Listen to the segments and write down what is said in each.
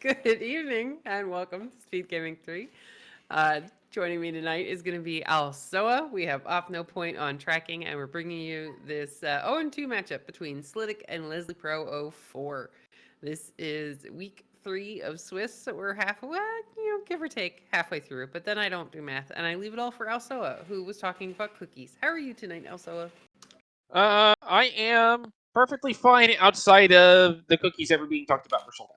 Good evening and welcome to SpeedGaming 3. Joining me tonight is going to be Alsoa. We have off no point on tracking, and we're bringing you this 0-2 matchup between Slidick and Leslie Pro 04. This is week 3 of Swiss, so we're halfway, give or take halfway through. But then I don't do math, and I leave it all for Alsoa, who was talking about cookies. How are you tonight, Alsoa? I am perfectly fine outside of the cookies ever being talked about for so long.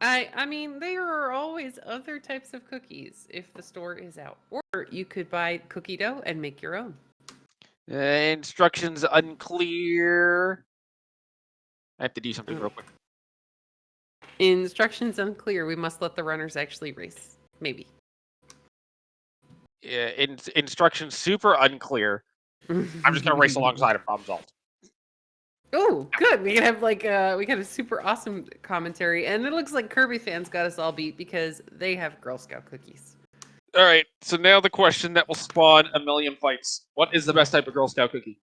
I mean, there are always other types of cookies if the store is out. Or you could buy cookie dough and make your own. Instructions unclear. I have to do something real quick. Instructions unclear. We must let the runners actually race. Maybe. Yeah, instructions super unclear. I'm just gonna race alongside of problem solved. Oh, good. We can have we got a super awesome commentary, and it looks like Kirby fans got us all beat because they have Girl Scout cookies. All right, so now the question that will spawn a million fights: what is the best type of Girl Scout cookie?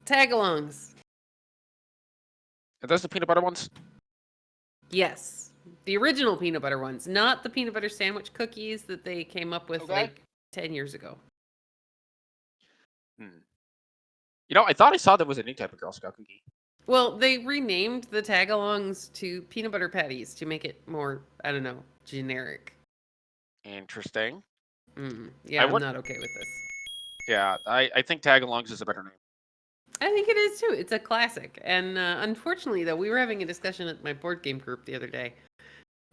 Tagalongs. Are those the peanut butter ones? Yes, the original peanut butter ones, not the peanut butter sandwich cookies that they came up with like 10 years ago. You know, I thought I saw there was a new type of Girl Scout cookie. Well, they renamed the Tagalongs to peanut butter patties to make it more, I don't know, generic. Interesting. Yeah, I'm not okay with this. Yeah, I think Tagalongs is a better name. I think it is too. It's a classic. And unfortunately, though, we were having a discussion at my board game group the other day.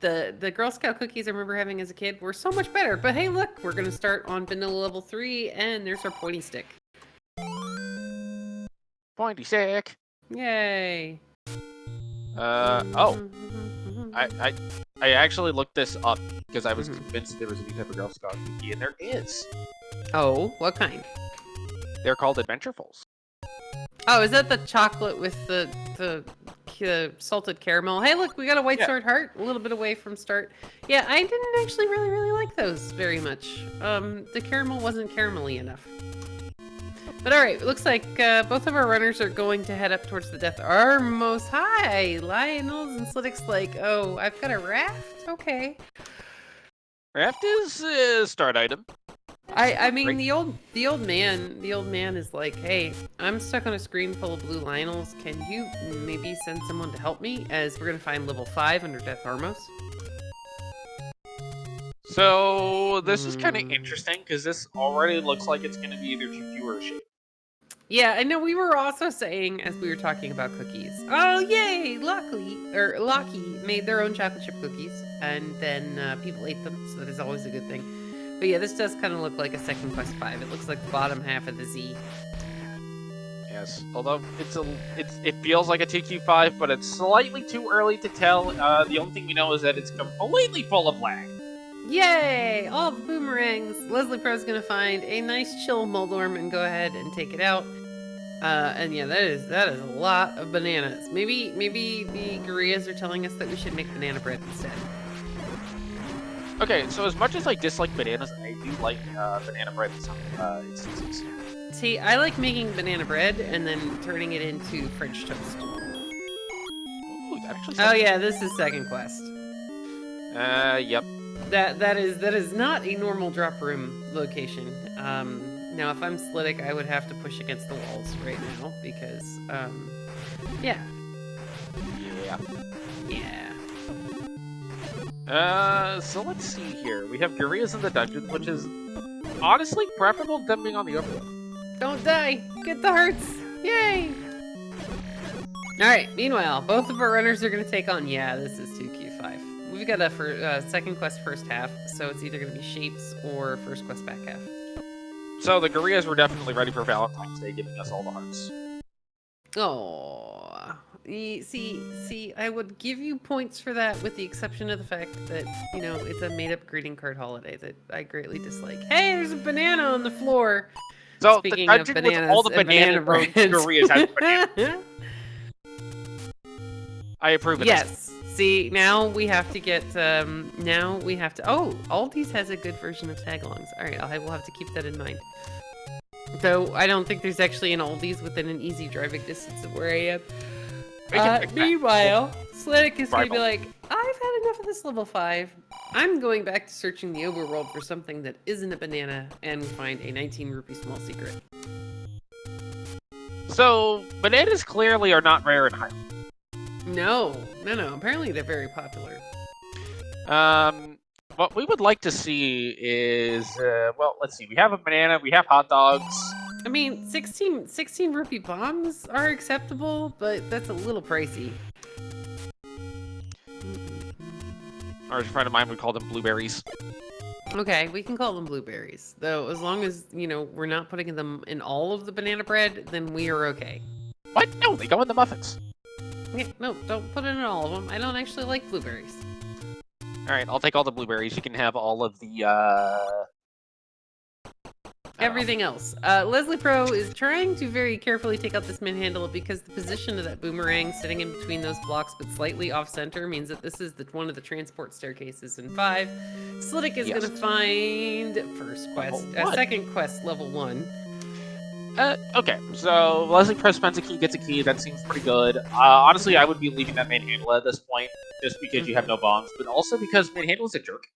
The Girl Scout cookies I remember having as a kid were so much better. But hey, look, we're going to start on vanilla level 3, and there's our pointy stick. Pointy stick. Yay. I actually looked this up because I was convinced there was a new type of Girl Scout cookie, and there is. Oh, what kind? They're called Adventurefuls. Oh, is that the chocolate with the salted caramel? Hey, look, we got a white sword heart, a little bit away from start. Yeah, I didn't actually really like those very much. The caramel wasn't caramelly enough. But all right, it looks like both of our runners are going to head up towards the death. Our most high Lionel's and Slidick's like, oh, I've got a raft. Okay. Raft is a start item. I mean, the old man is like, hey, I'm stuck on a screen full of blue Lionels. Can you maybe send someone to help me? As we're gonna find level 5 under Death Armos. So this is kind of interesting because this already looks like it's gonna be either GQ or a shape. Yeah, I know. We were also saying as we were talking about cookies. Oh yay! Locky made their own chocolate chip cookies, and then people ate them, so that is always a good thing. But yeah, this does kind of look like a second quest 5. It looks like the bottom half of the Z. Yes, although it feels like a TQ5, but it's slightly too early to tell. The only thing we know is that it's completely full of lag. Yay! All the boomerangs. Leslie Pro's gonna find a nice chill Moldorm and go ahead and take it out. And yeah, that is a lot of bananas. Maybe the gorillas are telling us that we should make banana bread instead. Okay, so as much as I dislike bananas, I do like banana bread in some instances. See, I like making banana bread and then turning it into French toast. Ooh, that actually oh yeah, this is second quest. Yep. That is not a normal drop room location. Now if I'm Slidick, I would have to push against the walls right now because yeah. So let's see here. We have gorillas in the dungeons, which is honestly preferable to them being on the overworld. Don't die! Get the hearts! Yay! Alright, meanwhile, both of our runners are going to take on... Yeah, this is 2Q5. We've got a second quest first half, so it's either going to be shapes or first quest back half. So the gorillas were definitely ready for Valentine's Day, giving us all the hearts. Oh, see, I would give you points for that with the exception of the fact that, you know, it's a made-up greeting card holiday that I greatly dislike. Hey, there's a banana on the floor! So Speaking the of dungeon bananas with all the banana gorillas has bananas. I approve of yes. See, now we have to get, oh, Aldi's has a good version of tagalongs. Alright, I will have to keep that in mind. Though, I don't think there's actually an Aldi's within an easy driving distance of where I am. Meanwhile, Slidick is going to be like, I I've had enough of this level 5. I'm going back to searching the overworld for something that isn't a banana and find a 19 rupee small secret. So, bananas clearly are not rare in Highland. No. Apparently they're very popular. What we would like to see is, well, let's see. We have a banana, we have hot dogs. I mean, 16 rupee bombs are acceptable, but that's a little pricey. Or as a friend of mine would call them blueberries. Okay, we can call them blueberries. Though, as long as, we're not putting them in all of the banana bread, then we are okay. What? No, they go in the muffins. Yeah, no, don't put it in all of them. I don't actually like blueberries. Alright, I'll take all the blueberries. You can have all of the, Everything else. Leslie Pro is trying to very carefully take out this manhandle because the position of that boomerang sitting in between those blocks but slightly off-center means that this is one of the transport staircases in 5. Slidick is going to find second quest, level 1. Okay, so Leslie Pro spends a key, gets a key. That seems pretty good. Honestly, I would be leaving that manhandle at this point, just because you have no bombs, but also because manhandle is a jerk.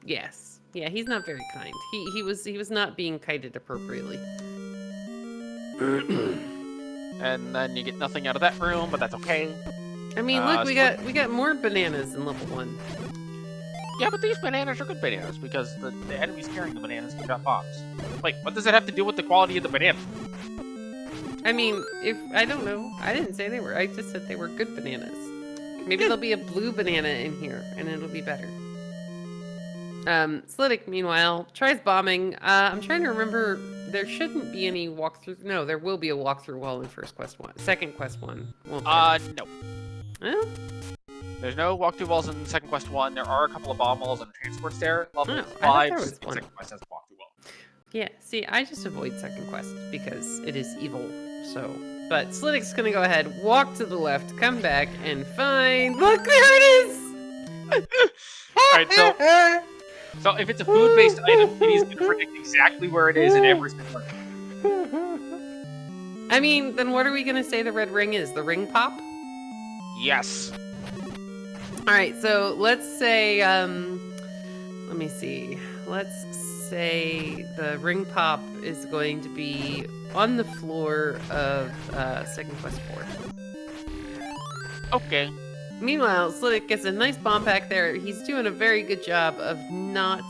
Yes. Yeah, he's not very kind. He was not being kited appropriately. And then you get nothing out of that room, but that's okay. I mean, look, we got more bananas in level 1. Yeah, but these bananas are good bananas because the enemies carrying the bananas can drop bombs. Wait, what does that have to do with the quality of the banana? I mean, I don't know. I didn't say they were. I just said they were good bananas. Maybe there'll be a blue banana in here, and it'll be better. Slidick, meanwhile, tries bombing. I'm trying to remember. There shouldn't be any walkthrough. No, there will be a walkthrough wall in second quest 1. Won't there? No. Well, there's no walkthrough walls in second quest 1. There are a couple of bomb walls and a transport stair. Level 5 in second quest has a walkthrough wall. Yeah, see, I just avoid second quest because it is evil. So, but Slidick's gonna go ahead, walk to the left, come back, and find. Look, there it is. All right, so if it's a food-based item, it is going to predict exactly where it is in every single one. I mean, then what are we going to say the red ring is? The ring pop? Yes. Alright, so let's say, let me see. Let's say the ring pop is going to be on the floor of second quest 4. Okay. Meanwhile, Slidick gets a nice bomb pack there. He's doing a very good job of not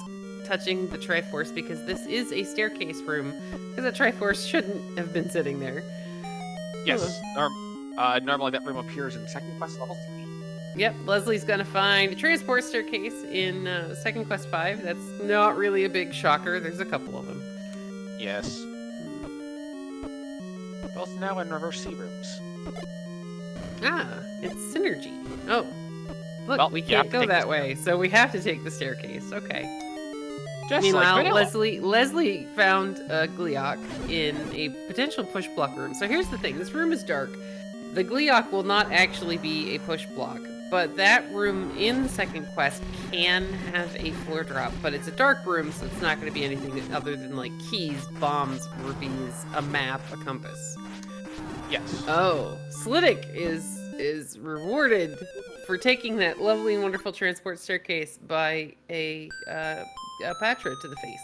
touching the Triforce because this is a staircase room. Because the Triforce shouldn't have been sitting there. Yes. Normally that room appears in second quest level 3. Yep, Leslie's gonna find a transport staircase in second quest 5. That's not really a big shocker. There's a couple of them. Yes. Both now in reverse C rooms. Ah, it's synergy. Oh, look, well, we can't go that way, so we have to take the staircase. Okay. Just Meanwhile, like Leslie found a Gleeok in a potential push block room. So here's the thing: this room is dark. The Gleeok will not actually be a push block, but that room in second quest can have a floor drop. But it's a dark room, so it's not going to be anything other than like keys, bombs, rupees, a map, a compass. Yes. Oh, Slidick is rewarded for taking that lovely and wonderful transport staircase by a Patra to the face.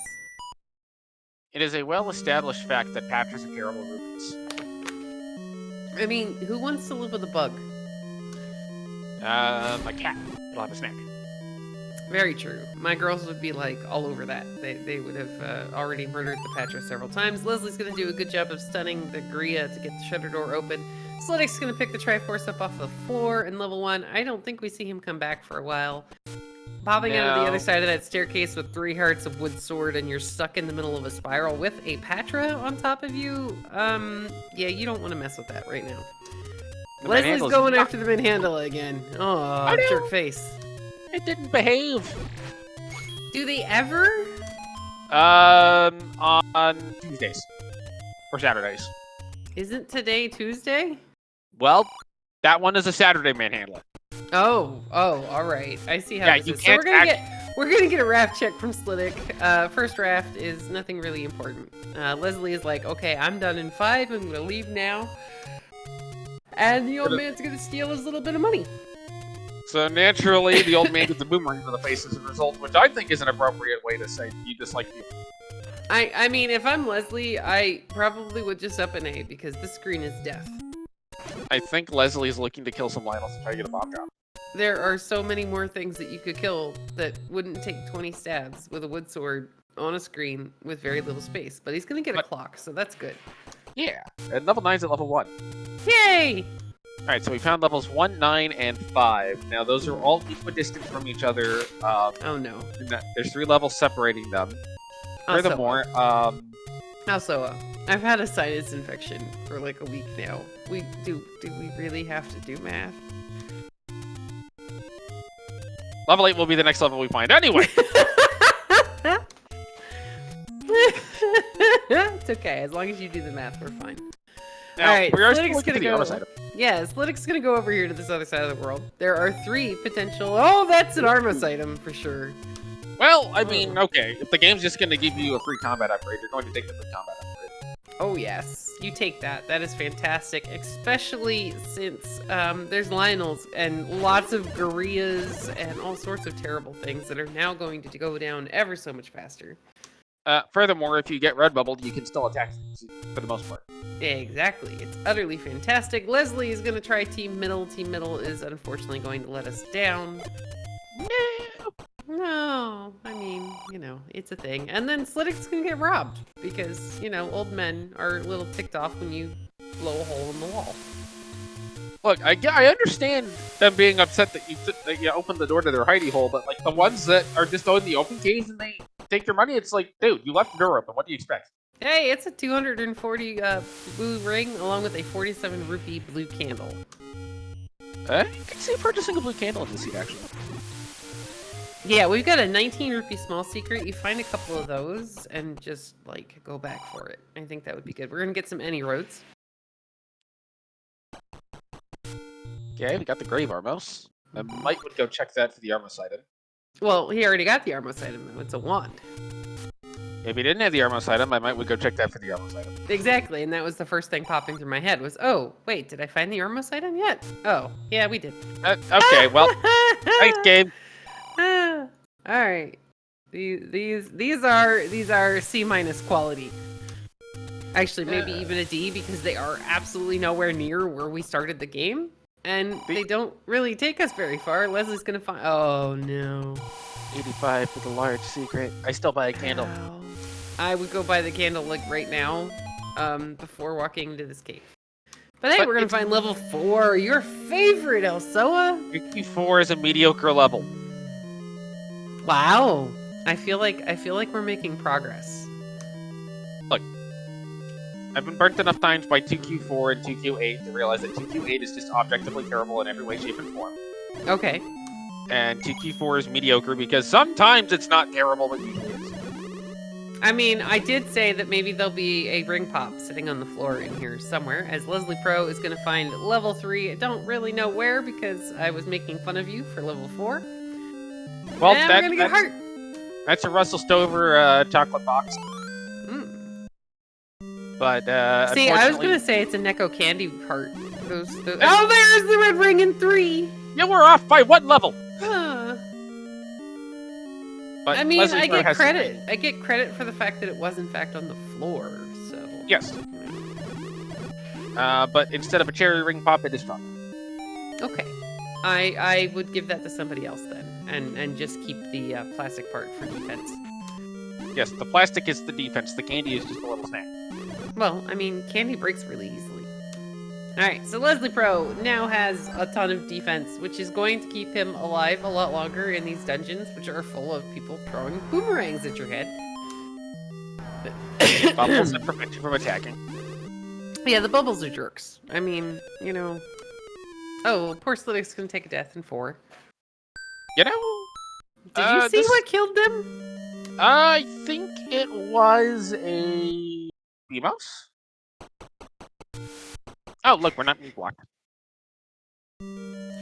It is a well-established fact that Patras are terrible rupees. I mean, who wants to live with a bug? A cat. It'll have a snack. Very true. My girls would be like all over that. They would have already murdered the Patra several times. Leslie's going to do a good job of stunning the Gria to get the shutter door open. Slidick's going to pick the Triforce up off the floor in level 1. I don't think we see him come back for a while. Popping out of the other side of that staircase with 3 hearts of wood sword and you're stuck in the middle of a spiral with a Patra on top of you. Yeah, you don't want to mess with that right now. Leslie's going after the manhandle again. Oh, jerk face. It didn't behave. Do they ever? On Tuesdays. Or Saturdays. Isn't today Tuesday? Well, that one is a Saturday manhandler. Oh, all right. I see how this is. So we're gonna get a raft check from Slidick. First raft is nothing really important. Leslie is like, okay, I'm done in 5. I'm gonna leave now. And the old man's gonna steal his little bit of money. So naturally, the old man gets a boomerang for the face as a result, which I think is an appropriate way to say you dislike you. I mean, if I'm Leslie, I probably would just up an A because this screen is death. I think Leslie is looking to kill some Lionels and try to get a bomb drop. There are so many more things that you could kill that wouldn't take 20 stabs with a wood sword on a screen with very little space. But he's going to get a clock, so that's good. Yeah, and level 9's at level 1. Yay! Alright, so we found levels 1, 9, and 5. Now, those are all equidistant from each other. Oh no. There's 3 levels separating them. Furthermore, Also, I've had a sinus infection for like a week now. Do we really have to do math? level 8 will be the next level we find. Anyway! It's okay, as long as you do the math, we're fine. Now, all right, we are Slidick's gonna the go. other side. Yeah, Slidick's gonna go over here to this other side of the world. There are 3 potential. Oh, that's an Armos item for sure. Well, I mean, okay, if the game's just going to give you a free combat upgrade, you're going to take the free combat upgrade. Oh yes, you take that. That is fantastic, especially since there's Lionels and lots of gorillas and all sorts of terrible things that are now going to go down ever so much faster. Furthermore, if you get red bubbled, you can still attack for the most part. Exactly. It's utterly fantastic. Leslie is going to try Team Middle. Team Middle is unfortunately going to let us down. No, I mean, you know, it's a thing. And then Slidick's gonna get robbed because, you know, old men are a little ticked off when you blow a hole in the wall. Look, I understand them being upset that you opened the door to their hidey hole, but like the ones that are just on the open caves and they take your money, it's like, dude, you left the door open. What do you expect? Hey, it's a 240 blue ring along with a 47 rupee blue candle. I can see purchasing a blue candle in this seat, actually. Yeah, we've got a 19 rupee small secret. You find a couple of those and just, like, go back for it. I think that would be good. We're gonna get some any roads. Okay, we got the Grave Armos. I might would go check that for the Armos item. Well, he already got the Armos item, though. It's a wand. If he didn't have the Armos item, I might would go check that for the Armos item. Exactly, and that was the first thing popping through my head was, oh, wait, did I find the Armos item yet? Oh, yeah, we did. Okay, well, thanks, Gabe. All right, these are C- quality. Actually, maybe even a D because they are absolutely nowhere near where we started the game, and they don't really take us very far. Leslie's gonna find. Oh no. 85 for the large secret. I still buy a candle. Wow. I would go buy the candle like right now, before walking into this cave. But hey, we're gonna find level 4, your favorite, Elsoa. Q4 is a mediocre level. Wow. I feel like we're making progress. Look, I've been burnt enough times by 2Q4 and 2Q8 to realize that 2Q8 is just objectively terrible in every way, shape, and form. Okay. And 2Q4 is mediocre because sometimes it's not terrible, but usually it is. I mean, I did say that maybe there'll be a ring pop sitting on the floor in here somewhere, as Leslie Pro is going to find level 3. I don't really know where because I was making fun of you for level 4. Well, and we're going to get heart. That's a Russell Stover chocolate box. Mm. But, see, I was going to say it's a Neko candy heart. Oh, there's the red ring in 3! Yeah, we're off by 1 level! Huh. But I mean, Leslie I Pro get has credit. I get credit for the fact that it was in fact on the floor, so... Yes. But instead of a cherry ring pop, it is chocolate. Okay. I would give that to somebody else then, and just keep the plastic part for defense. Yes, the plastic is the defense. The candy is just a little snack. Well, I mean, candy breaks really easily. Alright, so Leslie Pro now has a ton of defense, which is going to keep him alive a lot longer in these dungeons, which are full of people throwing boomerangs at your head. Bubbles that prevent you from attacking. Yeah, the bubbles are jerks. I mean, you know... Oh, poor Slidick's gonna take a death in 4. You know... Did you see what killed them? I think it was a... Beamos? Oh, look, we're not being blocked.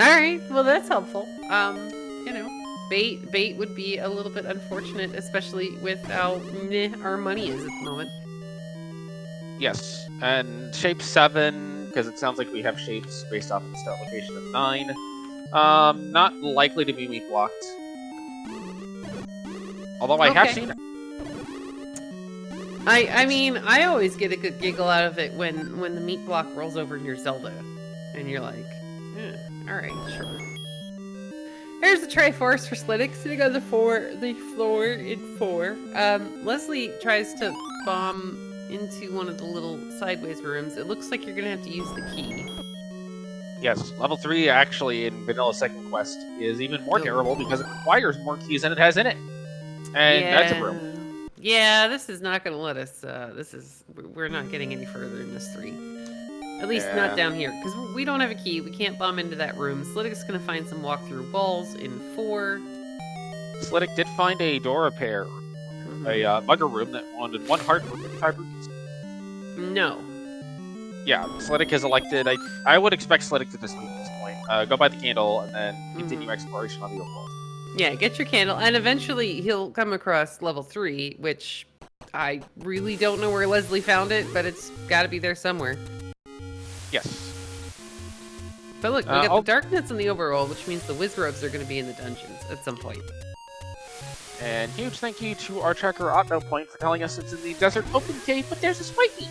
Alright, well that's helpful. You know, bait would be a little bit unfortunate, especially with how our money is at the moment. Yes, and shape 7, because it sounds like we have shapes based off of the start location of 9. Not likely to be meat blocked. Although I have seen it. I mean, I always get a good giggle out of it when the meat block rolls over in your Zelda, and you're like, all right, sure. Here's the Triforce for Slidick sitting on the floor in 4. Leslie tries to bomb into one of the little sideways rooms. It looks like you're gonna have to use the key. Yes, level 3 actually in Vanilla Second Quest is even more terrible because it requires more keys than it has in it. And that's a room. Yeah, this is not going to let us, we're not getting any further in this 3. At least not down here, because we don't have a key. We can't bomb into that room. Slidick's going to find some walk-through walls in 4. Slidick did find a door repair, a bugger room that wanted 1 heart for 55 rupees. No. Yeah, Slidick has elected, I would expect Slidick to just leave at this point. Go buy the candle and then continue exploration on the overworld. Yeah, get your candle, and eventually he'll come across level 3, which I really don't know where Leslie found it, but it's got to be there somewhere. Yes. But look, we got the Darknets in the overworld, which means the Wizrobes are going to be in the dungeons at some point. And huge thank you to our tracker Otno Point for telling us it's in the desert open cave, but there's a spiky.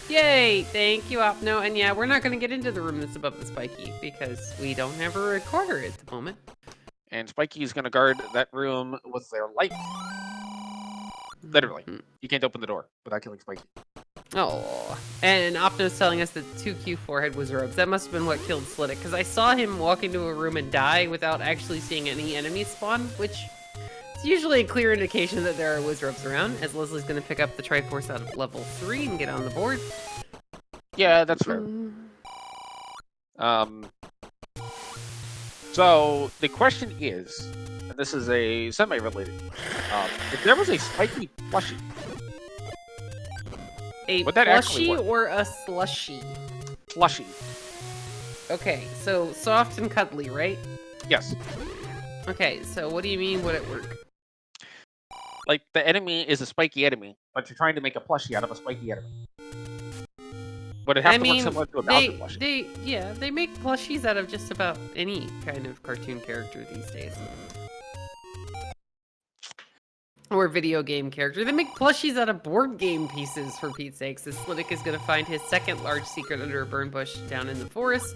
Yay! Thank you, Opno. And yeah, we're not going to get into the room that's above the spiky because we don't have a recorder at the moment. And Spiky is going to guard that room with their life. Literally. You can't open the door without killing Spiky. Oh. And Opno's telling us that 2Q4 had Wizrobes. That must have been what killed Slidick, because I saw him walk into a room and die without actually seeing any enemies spawn, which is usually a clear indication that there are Wizrobes around, as Leslie's going to pick up the Triforce out of level 3 and get on the board. Yeah, that's fair. So, the question is, and this is a semi-related if there was a spiky plushie, would that actually work? Or a slushy? Plushie. Okay, so soft and cuddly, right? Yes. Okay, so what do you mean would it work? Like, the enemy is a spiky enemy, but you're trying to make a plushie out of a spiky enemy. Would it have to look similar to a Bowser plushie? They make plushies out of just about any kind of cartoon character these days. Or video game character. They make plushies out of board game pieces, for Pete's sakes. This Slidick is going to find his second large secret under a burn bush down in the forest.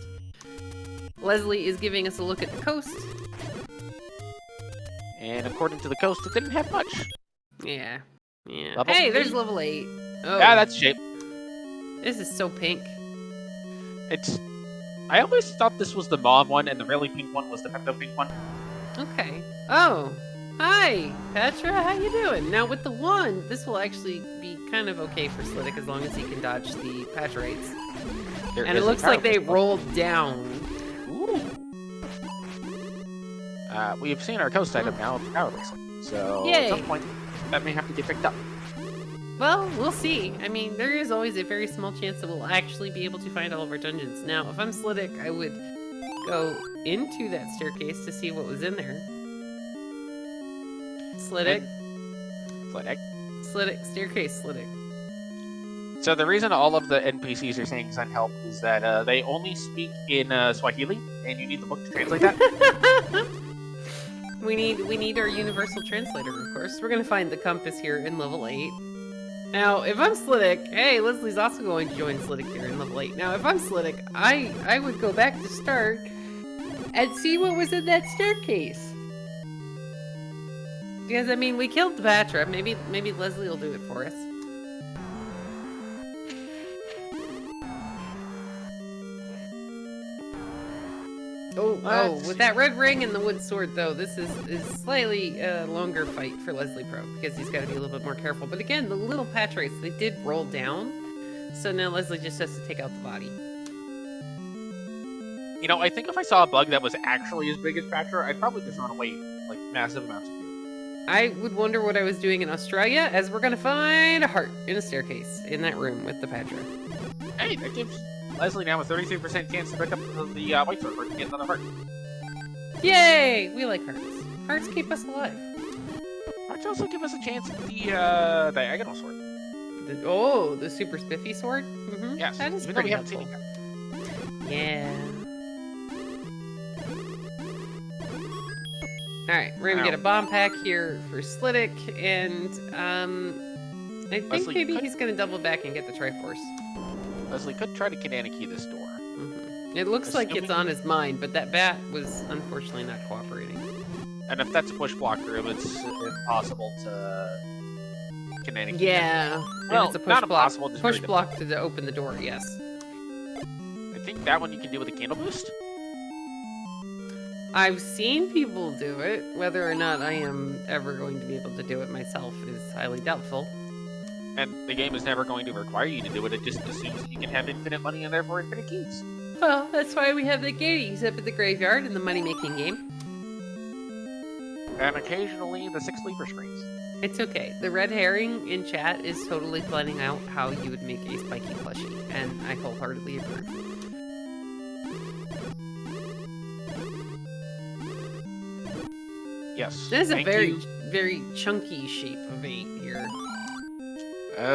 Leslie is giving us a look at the coast. And according to the coast, it didn't have much. Yeah. Level Hey, 8. there's level 8. Oh. Yeah, that's shape. This is so pink. I always thought this was the mauve one, and the really pink one was the pepto pink one. Okay. Oh. Hi, Petra. How you doing? Now, with the wand, this will actually be kind of okay for Slidick as long as he can dodge the Patrates. And it looks like they rolled down. Ooh. We've seen our coast item now, Power looks like. So, at some point, that may have to get picked up. Well, we'll see. I mean, there is always a very small chance that we'll actually be able to find all of our dungeons. Now, if I'm Slidick, I would go into that staircase to see what was in there. Slidick, staircase, Slidick. So the reason all of the NPCs are saying send help is that they only speak in Swahili, and you need the book to translate that. We need our universal translator, of course. We're gonna find the compass here in level 8. Now, if I'm Slidick, hey, Leslie's also going to join Slidick here in level 8. Now, if I'm Slidick, I would go back to start and see what was in that staircase. Because, I mean, we killed the Patra. Maybe Leslie will do it for us. Oh, with that red ring and the wood sword, though, this is slightly longer fight for Leslie Pro, because he's got to be a little bit more careful. But again, the little Patrates, they did roll down, so now Leslie just has to take out the body. You know, I think if I saw a bug that was actually as big as Patra, I'd probably just run away, like, massive amounts of food. I would wonder what I was doing in Australia, as we're going to find a heart in a staircase in that room with the Patra. Hey, that gives Leslie now a 33% chance to pick up the white sword and get another heart. Yay! We like hearts. Hearts keep us alive. Hearts also give us a chance at the diagonal sword. The super spiffy sword? Mm-hmm. Yes, that is even pretty though we haven't helpful. seen it yet. Yeah. All right, we're gonna get a bomb pack here for Slidick, and I think Leslie, maybe he's gonna double back and get the Triforce. Leslie could try to Canana key this door. It looks like it's on his mind, but that bat was unfortunately not cooperating. And if that's a push block room, it's impossible to Canana key. Yeah, Well, it's a push not block. impossible, just Push very block to open the door. Yes. I think that one you can do with a candle boost. I've seen people do it. Whether or not I am ever going to be able to do it myself is highly doubtful. And the game is never going to require you to do it. It just assumes that you can have infinite money and therefore infinite keys. Well, that's why we have the gaties up at the graveyard in the money-making game. And occasionally the 6 sleeper screens. It's okay. The red herring in chat is totally planning out how you would make a spiky plushie, and I wholeheartedly approve. Yes. This is a thank very, you. very chunky shape of 8 here.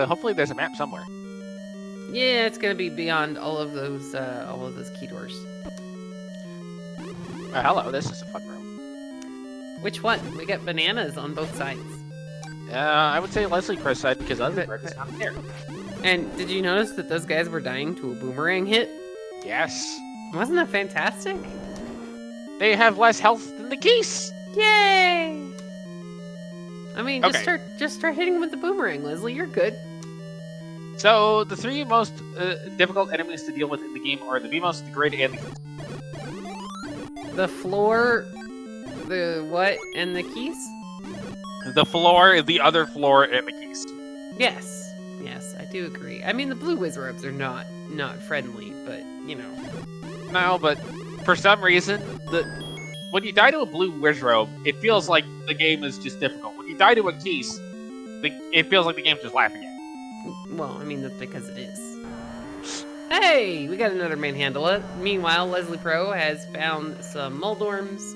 Hopefully there's a map somewhere. Yeah, it's gonna be beyond all of those key doors. Hello, this is a fun room. Which one? We got bananas on both sides. I would say Leslie Chris side because other Chris is not there. And did you notice that those guys were dying to a boomerang hit? Yes. Wasn't that fantastic? They have less health than the geese. Yay! I mean, Okay. just start hitting with the boomerang, Leslie. You're good. So the 3 most difficult enemies to deal with in the game are the Beamos, the Grid, and the Keys. The floor, the what, and the keys? The floor, the other floor, and the keys. Yes, I do agree. I mean, the blue wizards are not friendly, but you know. No, but for some reason, when you die to a blue wizrobe, it feels like the game is just difficult. When you die to a keys, it feels like the game's just laughing at you. Well, I mean, that's because it is. Hey, we got another manhandle. Meanwhile, Leslie Pro has found some Moldorms.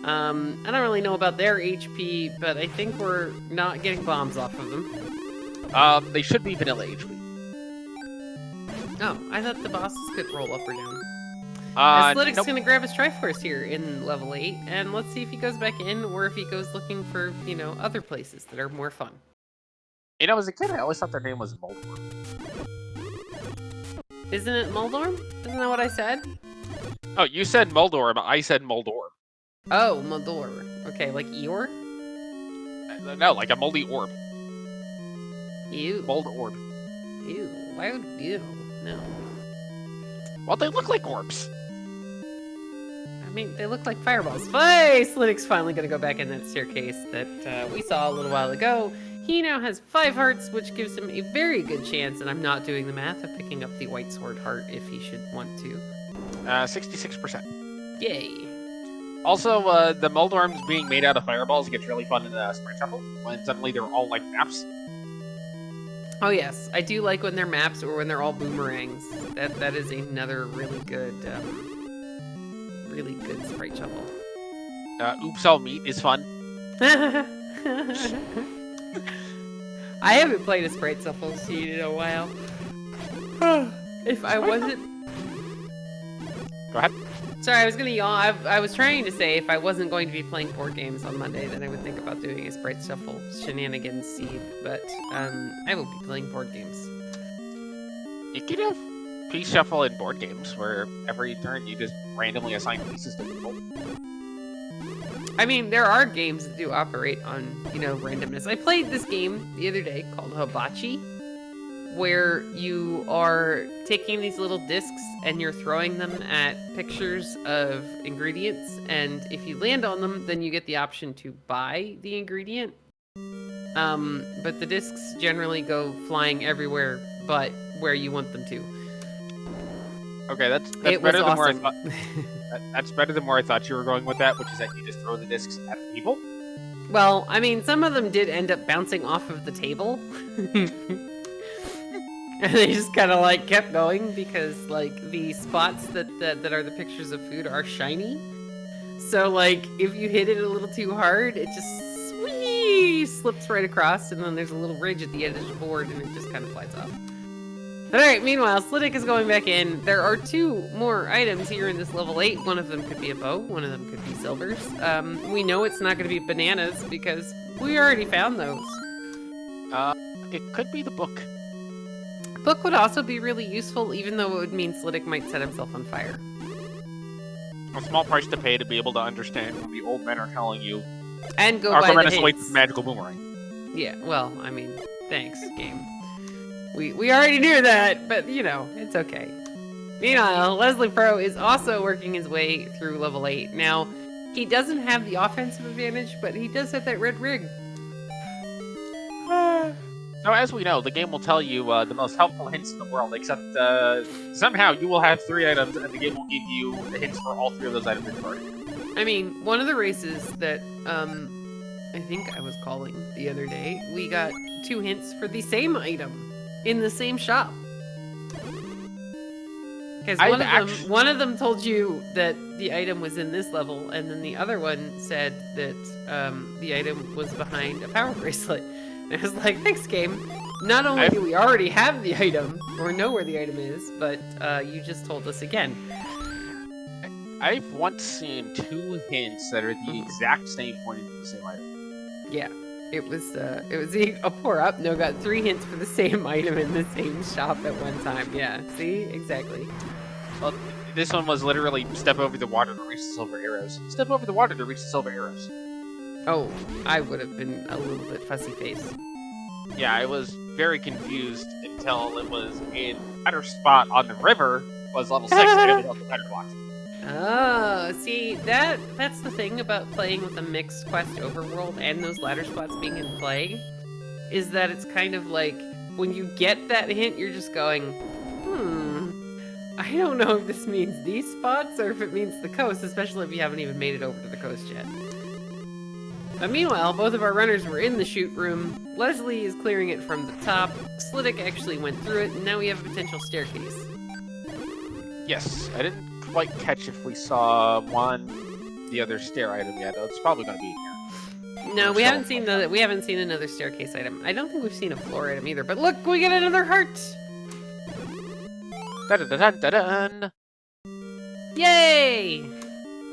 I don't really know about their HP, but I think we're not getting bombs off of them. They should be vanilla HP. Oh, I thought the bosses could roll up or down. Slidick's Nope. gonna grab his Triforce here in level 8, and let's see if he goes back in or if he goes looking for, other places that are more fun. You know, as a kid, I always thought their name was Moldor. Isn't it Moldorm? Isn't that what I said? Oh, you said Moldor, but I said Moldor. Oh, Moldor. Okay, like Eeyore? No, like a moldy orb. Ew. Mold orb. Ew. Why would you? No. Well, they look like orbs. I mean, they look like fireballs. Hey, Slidick's finally gonna go back in that staircase that we saw a little while ago. He now has 5 hearts, which gives him a very good chance, and I'm not doing the math, of picking up the white sword heart if he should want to. 66%. Yay. Also, the Moldorms being made out of fireballs gets really fun in Sprite Shuffle, when suddenly they're all like maps. Oh yes, I do like when they're maps or when they're all boomerangs. That is another really good sprite shuffle. Oops All Meat is fun. I haven't played a sprite shuffle scene in a while. If I wasn't... Go ahead. Sorry, I was gonna yawn. I was trying to say if I wasn't going to be playing board games on Monday, then I would think about doing a sprite shuffle shenanigans seed. But I will be playing board games. You could have piece shuffle in board games where every turn you just randomly assign pieces to people. I mean, there are games that do operate on, randomness. I played this game the other day called Hibachi, where you are taking these little discs and you're throwing them at pictures of ingredients, and if you land on them, then you get the option to buy the ingredient. But the discs generally go flying everywhere but where you want them to. Okay, that's It better was than where I awesome. thought. That's better than where I thought you were going with that, which is that you just throw the discs at the people. Well, I mean, some of them did end up bouncing off of the table. And they just kind of kept going because the spots that are the pictures of food are shiny. So if you hit it a little too hard, it just slips right across, and then there's a little ridge at the edge of the board, and it just kind of flies off. Alright, meanwhile, Slidick is going back in. There are 2 more items here in this level 8. One of them could be a bow, one of them could be silvers. We know it's not going to be bananas because we already found those. It could be the book. Book would also be really useful, even though it would mean Slidick might set himself on fire. A small price to pay to be able to understand when the old men are telling you. And go buy the hints. Away from the magical boomerang. Yeah, well, I mean, thanks, game. We already knew that, but, you know, it's okay. Meanwhile, Leslie Pro is also working his way through level 8. Now, he doesn't have the offensive advantage, but he does have that red rig. So as we know, the game will tell you the most helpful hints in the world, except somehow you will have 3 items, and the game will give you the hints for all 3 of those items in the party. I mean, one of the races that I think I was calling the other day, we got 2 hints for the same item in the same shop. Because one of them told you that the item was in this level, and then the other one said that the item was behind a power bracelet. And I was like, thanks, game. Not only do we already have the item, or know where the item is, but you just told us again. I've once seen 2 hints that are the exact same pointing to the same item. Yeah, it was a poor up. No, got 3 hints for the same item in the same shop at one time. Yeah, see, exactly. Well, this one was literally step over the water to reach the silver arrows. Step over the water to reach the silver arrows. Oh, I would have been a little bit fussy-faced. Yeah, I was very confused until it was in a better spot on the river, was level 6, and it was the better blocks. Oh, see, that's the thing about playing with a mixed quest overworld and those ladder spots being in play, is that it's kind of like, when you get that hint, you're just going, I don't know if this means these spots or if it means the coast, especially if you haven't even made it over to the coast yet. But meanwhile, both of our runners were in the shoot room. Leslie is clearing it from the top. Slidick actually went through it, and now we have a potential staircase. Yes, I didn't quite catch if we saw the other stair item yet. It's probably going to be in here. No, we haven't seen another staircase item. I don't think we've seen a floor item either. But look, we get another heart. Dun-dun-dun-dun-dun. Yay!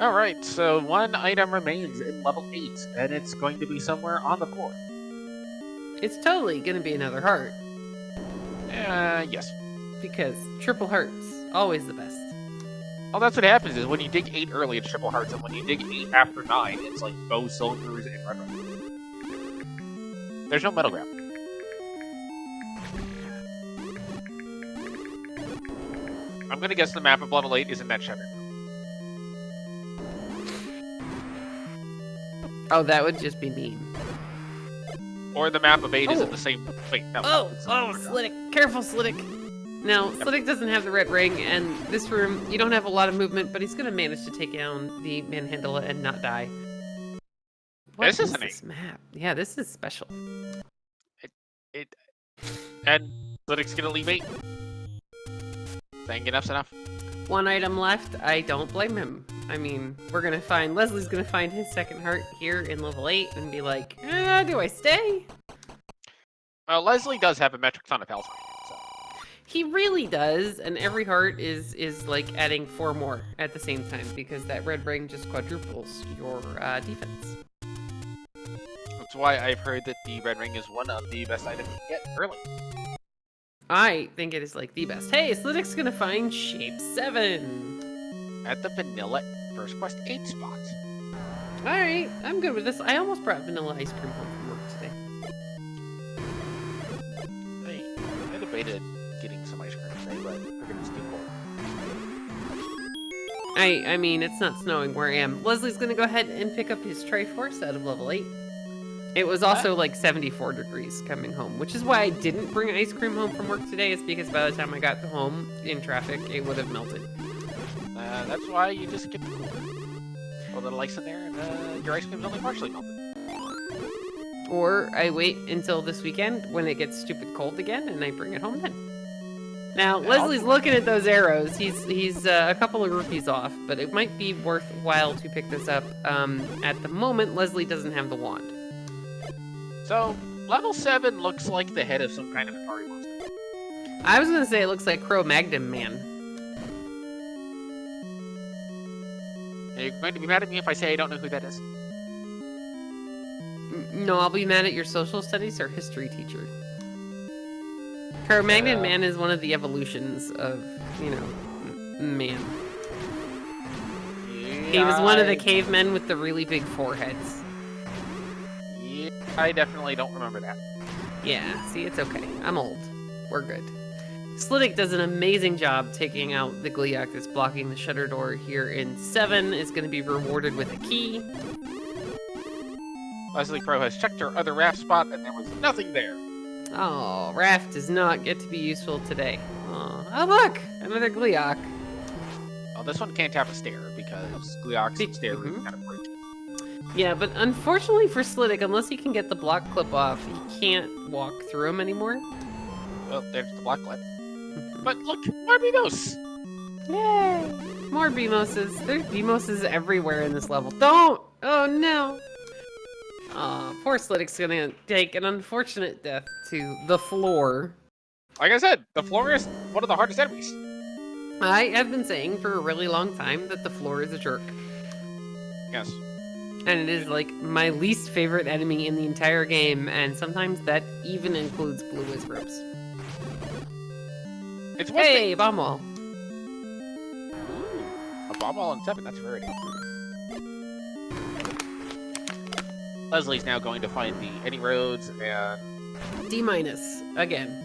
Alright, so 1 item remains in level 8, and it's going to be somewhere on the board. It's totally gonna be another heart. Yes. Because triple hearts, always the best. Well, that's what happens, is when you dig 8 early, it's triple hearts, and when you dig 8 after 9, it's like bow, cylinders, and red ring. There's no middle ground. I'm gonna guess the map of level 8 is in that shattered room. Oh, that would just be mean. Or the map of 8 is in the same... Wait, no. Oh, Slidick. Careful, Slidick. Now, Slidick doesn't have the red ring, and this room, you don't have a lot of movement, but he's going to manage to take down the manhandle and not die. What is this map? Yeah, this is special. And Slidick's going to leave 8. Saying enough's enough. 1 item left. I don't blame him. I mean, Leslie's gonna find his second heart here in level 8 and be like, do I stay? Well, Leslie does have a metric ton of health. So. He really does, and every heart is like adding 4 more at the same time, because that red ring just quadruples your defense. That's why I've heard that the red ring is one of the best items you get early. I think it is like the best. Hey, Slidick's gonna find shape 7. At the vanilla first quest 8 spot. Alright, I'm good with this. I almost brought vanilla ice cream home from work today. I debated getting some ice cream today, but we're gonna just do cold. I mean, it's not snowing where I am. Leslie's gonna go ahead and pick up his Triforce out of level 8. It was also like 74 degrees coming home, which is why I didn't bring ice cream home from work today, is because by the time I got home in traffic, it would have melted. That's why you just get the cooler. Put a little ice in there, and your ice cream's only partially melted. Or I wait until this weekend when it gets stupid cold again, and I bring it home then. Now, Leslie's looking at those arrows. He's a couple of rupees off, but it might be worthwhile to pick this up. At the moment, Leslie doesn't have the wand. So, level 7 looks like the head of some kind of Atari monster. I was gonna say it looks like Cro-Magnon Man. Are you going to be mad at me if I say I don't know who that is? No, I'll be mad at your social studies or history teacher. Cro-Magnon Man is one of the evolutions of, man. Yeah, He was one of the cavemen with the really big foreheads. Yeah, I definitely don't remember that. Yeah, see, it's okay. I'm old. We're good. Slidick does an amazing job taking out the Gleeok that's blocking the shutter door here in 7. Is going to be rewarded with a key. Leslie Pro has checked her other raft spot, and there was nothing there. Oh, Raft does not get to be useful today. Oh look! Another Gleeok. Well, this one can't have a stair, because Gleeok's stair is kind of break. Yeah, but unfortunately for Slidick, unless he can get the block clip off, he can't walk through them anymore. Well, there's the block clip. But look, more Beamos! Yay! More Beamoses. There's Beamoses everywhere in this level. Don't! Oh no! Aw, poor Slidick's gonna take an unfortunate death to the floor. Like I said, the floor is one of the hardest enemies. I have been saying for a really long time that the floor is a jerk. Yes. And it is like my least favorite enemy in the entire game, and sometimes that even includes Blue Wizrobes. It's one Hey, bomb wall. thing. A bomb wall in 7, that's rarity. Leslie's now going to find the any roads and D- again.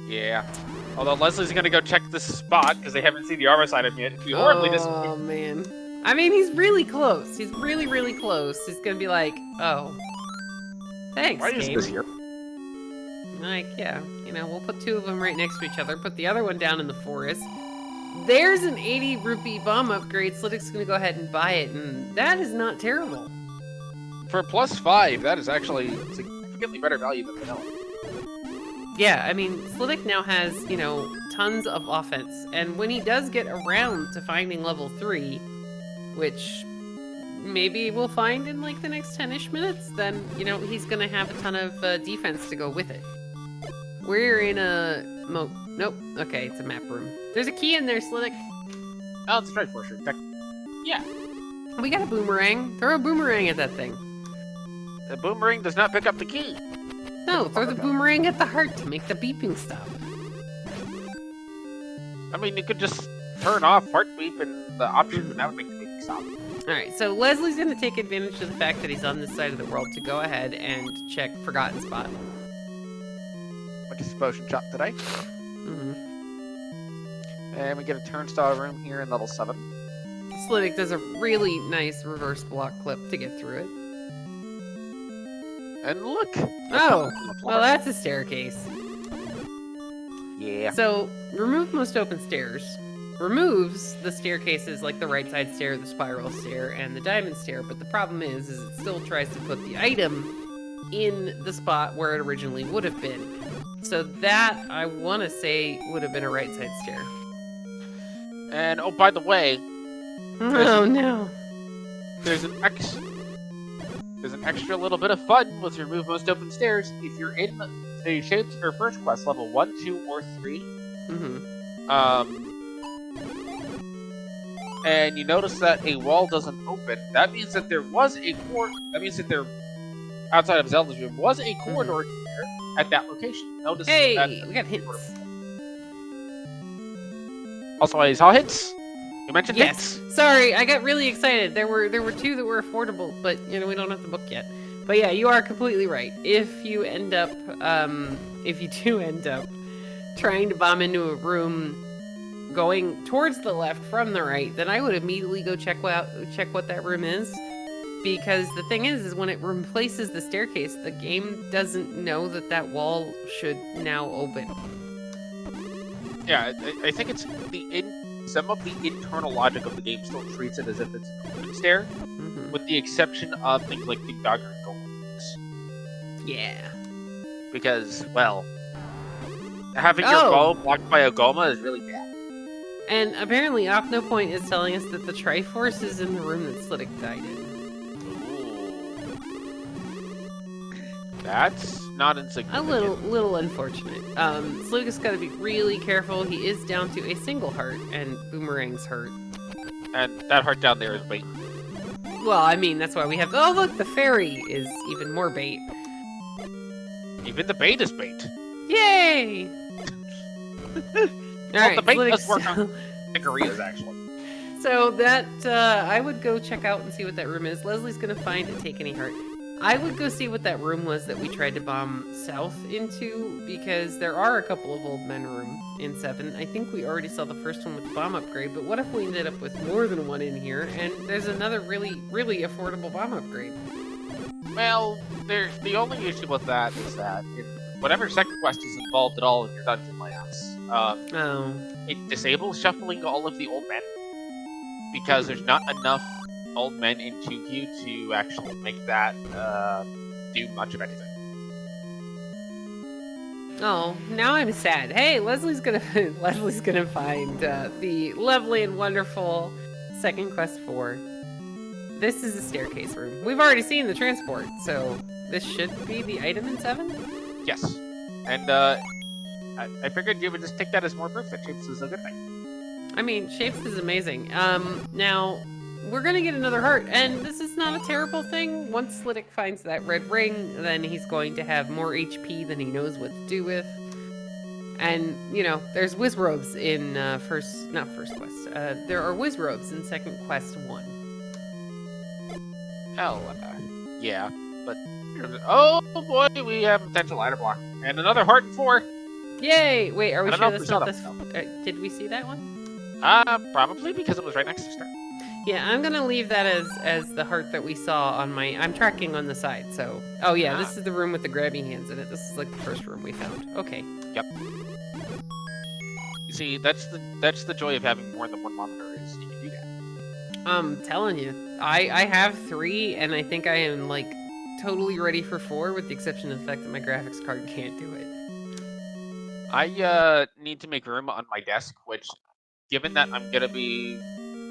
yeah. Although Leslie's gonna go check this spot because they haven't seen the armor side of him yet. It'd be horribly Oh disappointed. man. I mean, he's really close. He's really, really close. He's gonna be like, oh, thanks, Why is game. this here? Like, yeah, we'll put 2 of them right next to each other. Put the other one down in the forest. There's an 80 rupee bomb upgrade. Slidick's gonna go ahead and buy it, and that is not terrible. For +5, that is actually significantly better value than vanilla. Yeah, I mean, Slidick now has, tons of offense. And when he does get around to finding level 3, which maybe we'll find in like the next 10-ish minutes, then, he's going to have a ton of defense to go with it. We're in a... Nope. Okay, it's a map room. There's a key in there, Slidick. Oh, it's right for sure. Yeah. We got a boomerang. Throw a boomerang at that thing. The boomerang does not pick up the key. No, throw the boomerang at the heart to make the beeping stop. I mean, you could just turn off heart beep and the option, and that would make the beeping stop. Alright, so Leslie's going to take advantage of the fact that he's on this side of the world to go ahead and check Forgotten Spot. Went to Potion Shop today. And we get a turnstile room here in level 7. Slidick does a really nice reverse block clip to get through it. And look! Oh, well that's a staircase. Yeah. So, remove most open stairs. Removes the staircases like the right side stair, the spiral stair, and the diamond stair, but the problem is it still tries to put the item in the spot where it originally would have been. So that, I want to say, would have been a right side stair. And, oh, by the way... Oh, no. There's an extra little bit of fun with remove most open stairs. If you're in the Shapes or First Quest level 1, 2, or 3, and you notice that a wall doesn't open, that means that there was a outside of Zelda's room, was a corridor there at that location. Notice Hey, that we got hints. Also, I saw hints. You mentioned Yes. hints. Sorry, I got really excited. There were 2 that were affordable, but we don't have the book yet. But yeah, you are completely right. If you end up, if you do end up trying to bomb into a room going towards the left from the right, then I would immediately go check what that room is. Because the thing is when it replaces the staircase, the game doesn't know that wall should now open. Yeah, I think it's some of the internal logic of the game still treats it as if it's an open stair, with the exception of things like Big Dogger and Golems. Yeah. Because, well, having your bow blocked by a Goma is really bad. And apparently OpnoPoint is telling us that the Triforce is in the room that Slidick died in. That's not insignificant. A little unfortunate. Slug's got to be really careful. He is down to a single heart, and Boomerang's hurt. And that heart down there is bait. Well, I mean, that's why we have... Oh, look, the fairy is even more bait. Even the bait is bait. Yay! Alright, The bait does work on Picaritas, actually. So that, I would go check out and see what that room is. Leslie's gonna find and take any heart. I would go see what that room was that we tried to bomb south into, because there are a couple of old men room in 7. I think we already saw the first one with the bomb upgrade, but what if we ended up with more than one in here, and there's another really, really affordable bomb upgrade? Well, the only issue with that is that whatever second quest is involved at all in your dungeon layouts, it disables shuffling all of the old men, because there's not enough old men in 2Q to actually make that do much of anything. Oh, now I'm sad. Hey, Leslie's gonna find the lovely and wonderful second quest 4. This is a staircase room. We've already seen the transport, so this should be the item in 7? Yes. And I figured you would just take that as more proof that Shapes is a good thing. I mean, Shapes is amazing. Now, we're gonna get another heart, and this is not a terrible thing. Once Slidick finds that red ring, then he's going to have more HP than he knows what to do with. And, you know, there's whiz robes in not first quest. There are whiz robes in second quest 1. Hell, yeah. But, oh boy, we have a potential ladder block. And another heart in 4. Yay! Wait, are we sure that's not this? No. Did we see that one? Probably because it was right next to Stern. Yeah, I'm gonna leave that as the heart that we saw on my... I'm tracking on the side, so... Oh yeah, this is the room with the grabby hands in it. This is like the first room we found. Okay. Yep. You see, that's the joy of having more than one monitor, is you can do that. I'm telling you, I have 3, and I think I am, like, totally ready for 4, with the exception of the fact that my graphics card can't do it. I need to make room on my desk, which, given that I'm gonna be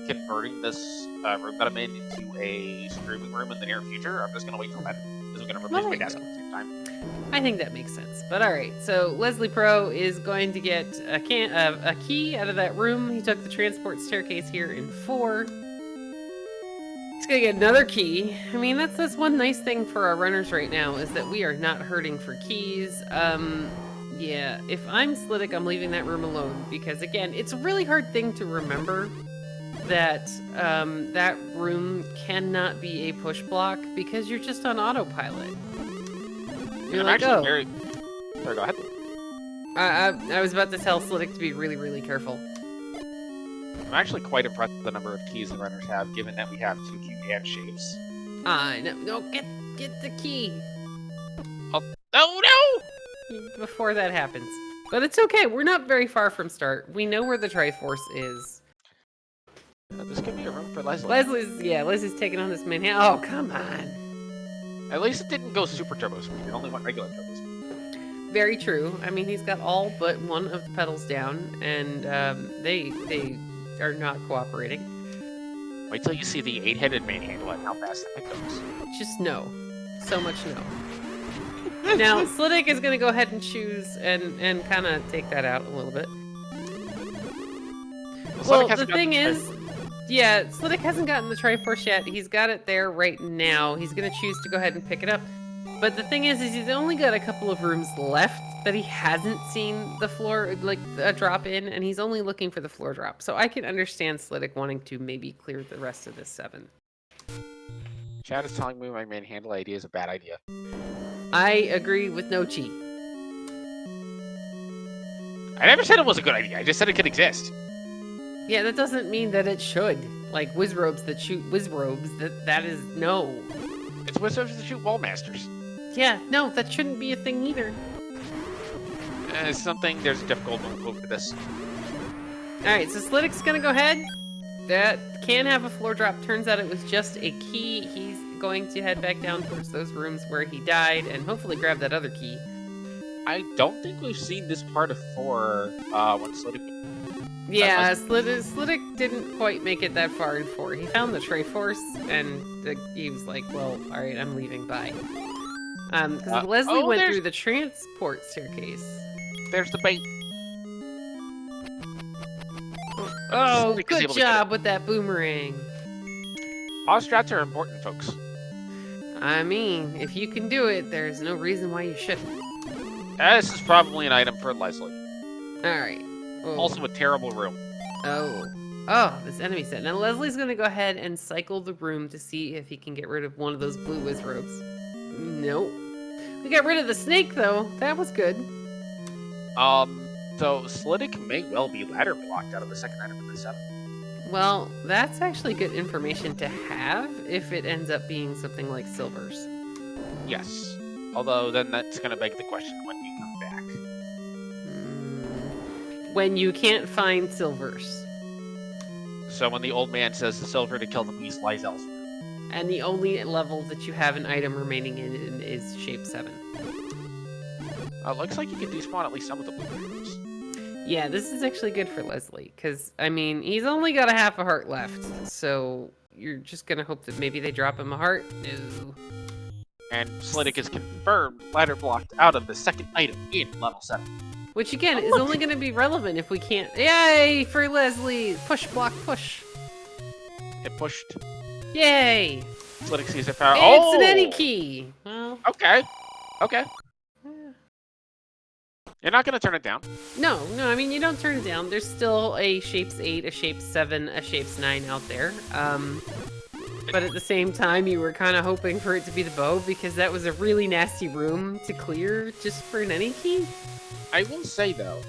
converting this room that I'm in into a streaming room in the near future, I'm just gonna wait till then, because I'm gonna replace my desk at the same time. I think that makes sense. But alright, so Leslie Pro is going to get a key out of that room. He took the transport staircase here in 4. He's gonna get another key. I mean, that's one nice thing for our runners right now, is that we are not hurting for keys. Yeah, if I'm Slidick, I'm leaving that room alone, because again, it's a really hard thing to remember that that room cannot be a push block, because you're just on autopilot. You're like, oh. Sorry, go ahead. I was about to tell Slidick to be really, really careful. I'm actually quite impressed with the number of keys the runners have, given that we have 2Q and Shapes. No, get the key. Oh, no! Before that happens. But it's okay, we're not very far from start. We know where the Triforce is. This could be a room for Leslie. Leslie's taking on this man. Oh, come on. At least it didn't go super turbo speed. It only went regular turbo speed. Very true. I mean, he's got all but one of the pedals down, and they are not cooperating. Wait till you see the 8-headed manhandle and how fast that goes. Just no. So much no. Now, Slidick is going to go ahead and choose and kind of take that out a little bit. Well, the thing is... Yeah, Slidick hasn't gotten the Triforce yet. He's got it there right now. He's going to choose to go ahead and pick it up. But the thing is he's only got a couple of rooms left that he hasn't seen the floor, like, a drop in, and he's only looking for the floor drop. So I can understand Slidick wanting to maybe clear the rest of this 7. Chad is telling me my manhandle idea is a bad idea. I agree with no cheat. I never said it was a good idea. I just said it could exist. Yeah, that doesn't mean that it should. Like whiz robes that shoot whiz robes, that is no. It's whiz robes that shoot wall masters. Yeah, no, that shouldn't be a thing either. There's a Jeff Goldblum quote for this. Alright, so Slidick's gonna go ahead. That can have a floor drop. Turns out it was just a key. He's going to head back down towards those rooms where he died and hopefully grab that other key. I don't think we've seen this part of 4 when Slidick... Yeah, Slidick didn't quite make it that far in 4. He found the Triforce, and he was like, well, alright, I'm leaving, bye. Because Leslie oh, went through the transport staircase. There's the bait. Oh, Slidick is good able to get job with that boomerang. Pause strats are important, folks. I mean, if you can do it, there's no reason why you shouldn't. This is probably an item for Leslie. Alright. Oh. Also a terrible room. Oh, this enemy set. Now Leslie's gonna go ahead and cycle the room to see if he can get rid of one of those blue whiz robes. Nope. We got rid of the snake though. That was good. So Slidick may well be ladder blocked out of the second item in the set. Well, that's actually good information to have if it ends up being something like silvers. Yes. Although then that's gonna beg the question when you come back. When you can't find silvers. So when the old man says the silver to kill the beast lies elsewhere. And the only level that you have an item remaining in is shape 7. Looks like you can despawn at least some of the blue items. Yeah, this is actually good for Leslie, because, I mean, he's only got a half a heart left, so you're just gonna hope that maybe they drop him a heart? No. And Slidick is confirmed ladder blocked out of the second item in level 7. Which, again, is only gonna be relevant if we can't... Yay! For Leslie! Push, block, push! It pushed. Yay! Slidick sees it power. It's an any key! Well... Okay. Okay. You're not gonna turn it down. No, I mean, you don't turn it down. There's still a Shapes 8, a Shapes 7, a Shapes 9 out there. But at the same time, you were kind of hoping for it to be the bow, because that was a really nasty room to clear just for an any key. I will say, though,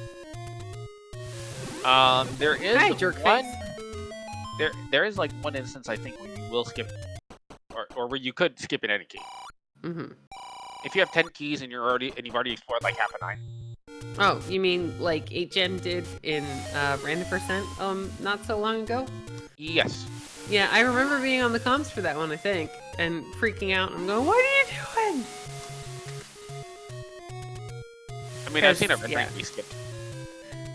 there is Hi, jerk one... face. There is, like, one instance, I think, where you will skip... Or where you could skip an any key. Mm-hmm. If you have 10 keys and you've already explored, like, half a 9. Oh, you mean like 8gen did in Random Percent not so long ago? Yes. Yeah, I remember being on the comms for that one, I think, and freaking out. I'm going, what are you doing? I mean, I've seen a red ring be skipped.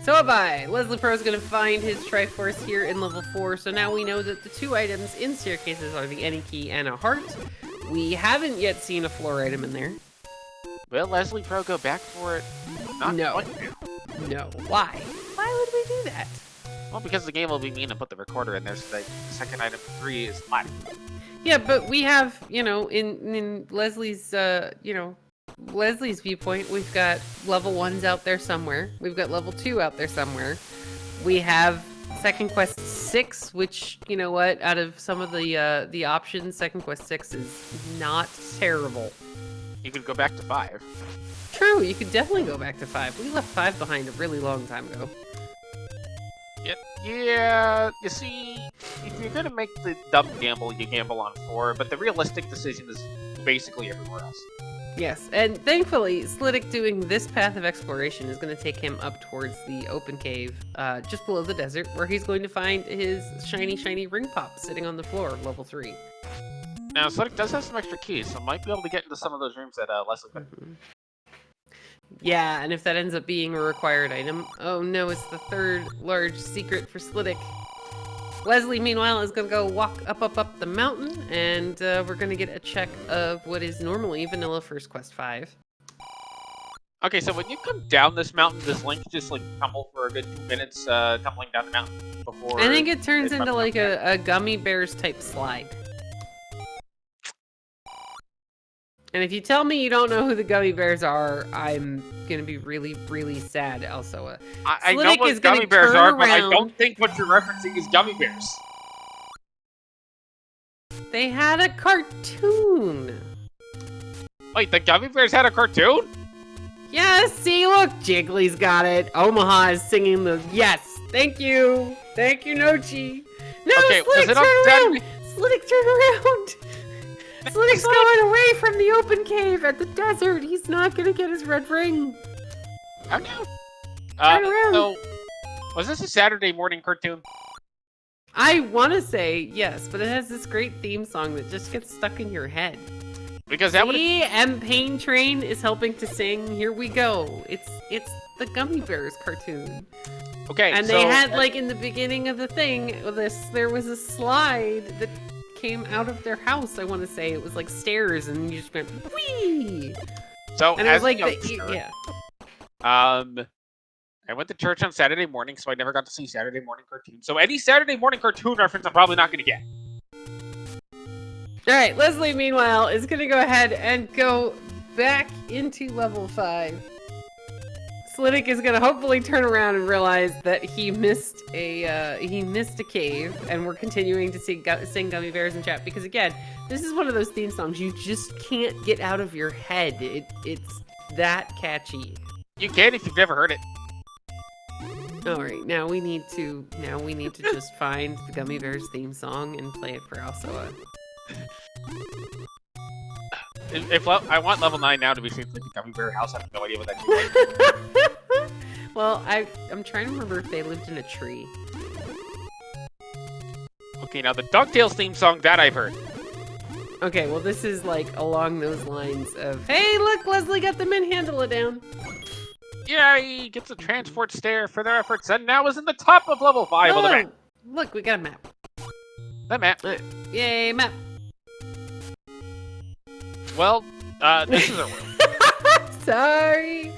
So have I. Leslie Pro's gonna find his Triforce here in level 4, so now we know that the 2 items in staircases are the any key and a heart. We haven't yet seen a floor item in there. Will Leslie Pro go back for it? Not No. quite now. No. Why? Why would we do that? Well, because the game will be mean and put the recorder in there so that the second item 3 is flat. Yeah, but we have, you know, in Leslie's, Leslie's viewpoint, we've got level 1s out there somewhere. We've got level 2 out there somewhere. We have Second Quest 6, which, you know what, out of some of the options, Second Quest 6 is not terrible. You could go back to 5. True, you could definitely go back to 5. We left 5 behind a really long time ago. Yeah, you see, if you're gonna make the dumb gamble, you gamble on 4, but the realistic decision is basically everywhere else. Yes, and thankfully, Slidick doing this path of exploration is going to take him up towards the open cave, just below the desert, where he's going to find his shiny ring pop sitting on the floor, level 3. Now, Slidick does have some extra keys, so might be able to get into some of those rooms that Leslie put. Yeah, and if that ends up being a required item, oh no, it's the 3rd large secret for Slidick. Leslie, meanwhile, is going to go walk up the mountain, and we're going to get a check of what is normally vanilla First Quest 5. Okay, so when you come down this mountain, does Link just, like, tumble for a good 2 minutes, tumbling down the mountain before... I think it turns into, like, a gummy bears type slide. And if you tell me you don't know who the gummy bears are, I'm gonna be really, really sad, Alsoa. I know what gummy bears are, but I don't think what you're referencing is gummy bears. They had a cartoon. Wait, the gummy bears had a cartoon? Yes, see, look, Jiggly's got it. Omaha is singing the yes. Thank you, Nochi. No, okay, Slidick, turn around. Slidick, turn around. Slidick's going away from the open cave at the desert. He's not gonna get his red ring. Oh no. Turn around. So, was this a Saturday morning cartoon? I want to say yes, but it has this great theme song that just gets stuck in your head. Because that would. M Pain Train is helping to sing. Here we go. It's the Gummy Bears cartoon. Okay. And they had like in the beginning of the thing, there was a slide that came out of their house. I want to say it was like stairs, and you just went whee. So And it was as like a youngster, yeah. I went to church on Saturday morning, so I never got to see Saturday morning cartoons. So any Saturday morning cartoon reference, I'm probably not going to get. All right, Leslie, meanwhile, is going to go ahead and go back into level 5. Slidick is going to hopefully turn around and realize that he missed a cave, and we're continuing to sing Gummy Bears in chat because again, this is one of those theme songs you just can't get out of your head. It's that catchy. You can if you've never heard it. All right, now we need to just find the Gummy Bears theme song and play it for Alsoa. If I want level 9 now to be synced like the Gummy Bear house, I have no idea what that means. Well, I'm trying to remember if they lived in a tree. Okay, now the DuckTales theme song, that I've heard. Okay, well this is like along those lines of, hey look, Leslie got the manhandle it down. Yay! Gets a transport stare for their efforts, and now is in the top of level 5 of the map. Look, we got a map. That map. Yay, map. Well, this is a room. Sorry.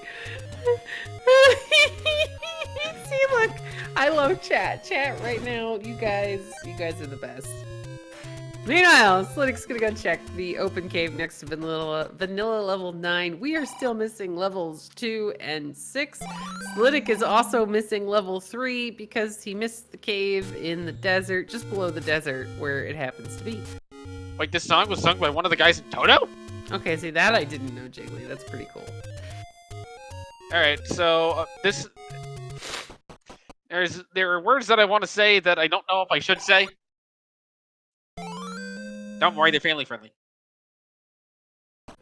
See, look, I love chat. Chat right now, you guys are the best. Meanwhile, Slidick's gonna go check the open cave next to vanilla level 9. We are still missing levels 2 and 6. Slidick is also missing level 3 because he missed the cave in the desert, just below the desert where it happens to be. Wait, this song was sung by one of the guys in Toto? Okay, see, that I didn't know, Jiggly. That's pretty cool. Alright, so there are words that I want to say that I don't know if I should say. Don't worry, they're family friendly.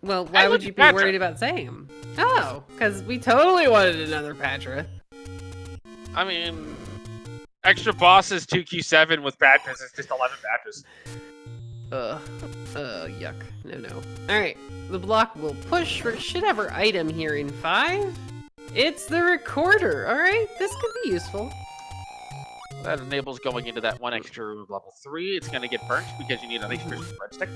Well, why would you be worried about saying them? Oh, because we totally wanted another Patra. I mean, extra bosses 2Q7 with Patras is just 11 Patras. Yuck. No. Alright, the block will push. We should have our item here in 5. It's the recorder, alright? This could be useful. That enables going into that one extra room of level 3. It's going to get burnt because you need an extra breadstick.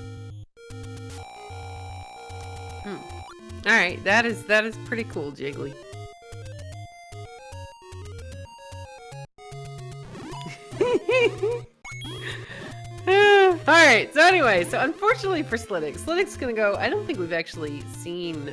Alright, that is pretty cool, Jiggly. Alright, so anyway, so unfortunately for Slidick's gonna go, I don't think we've actually seen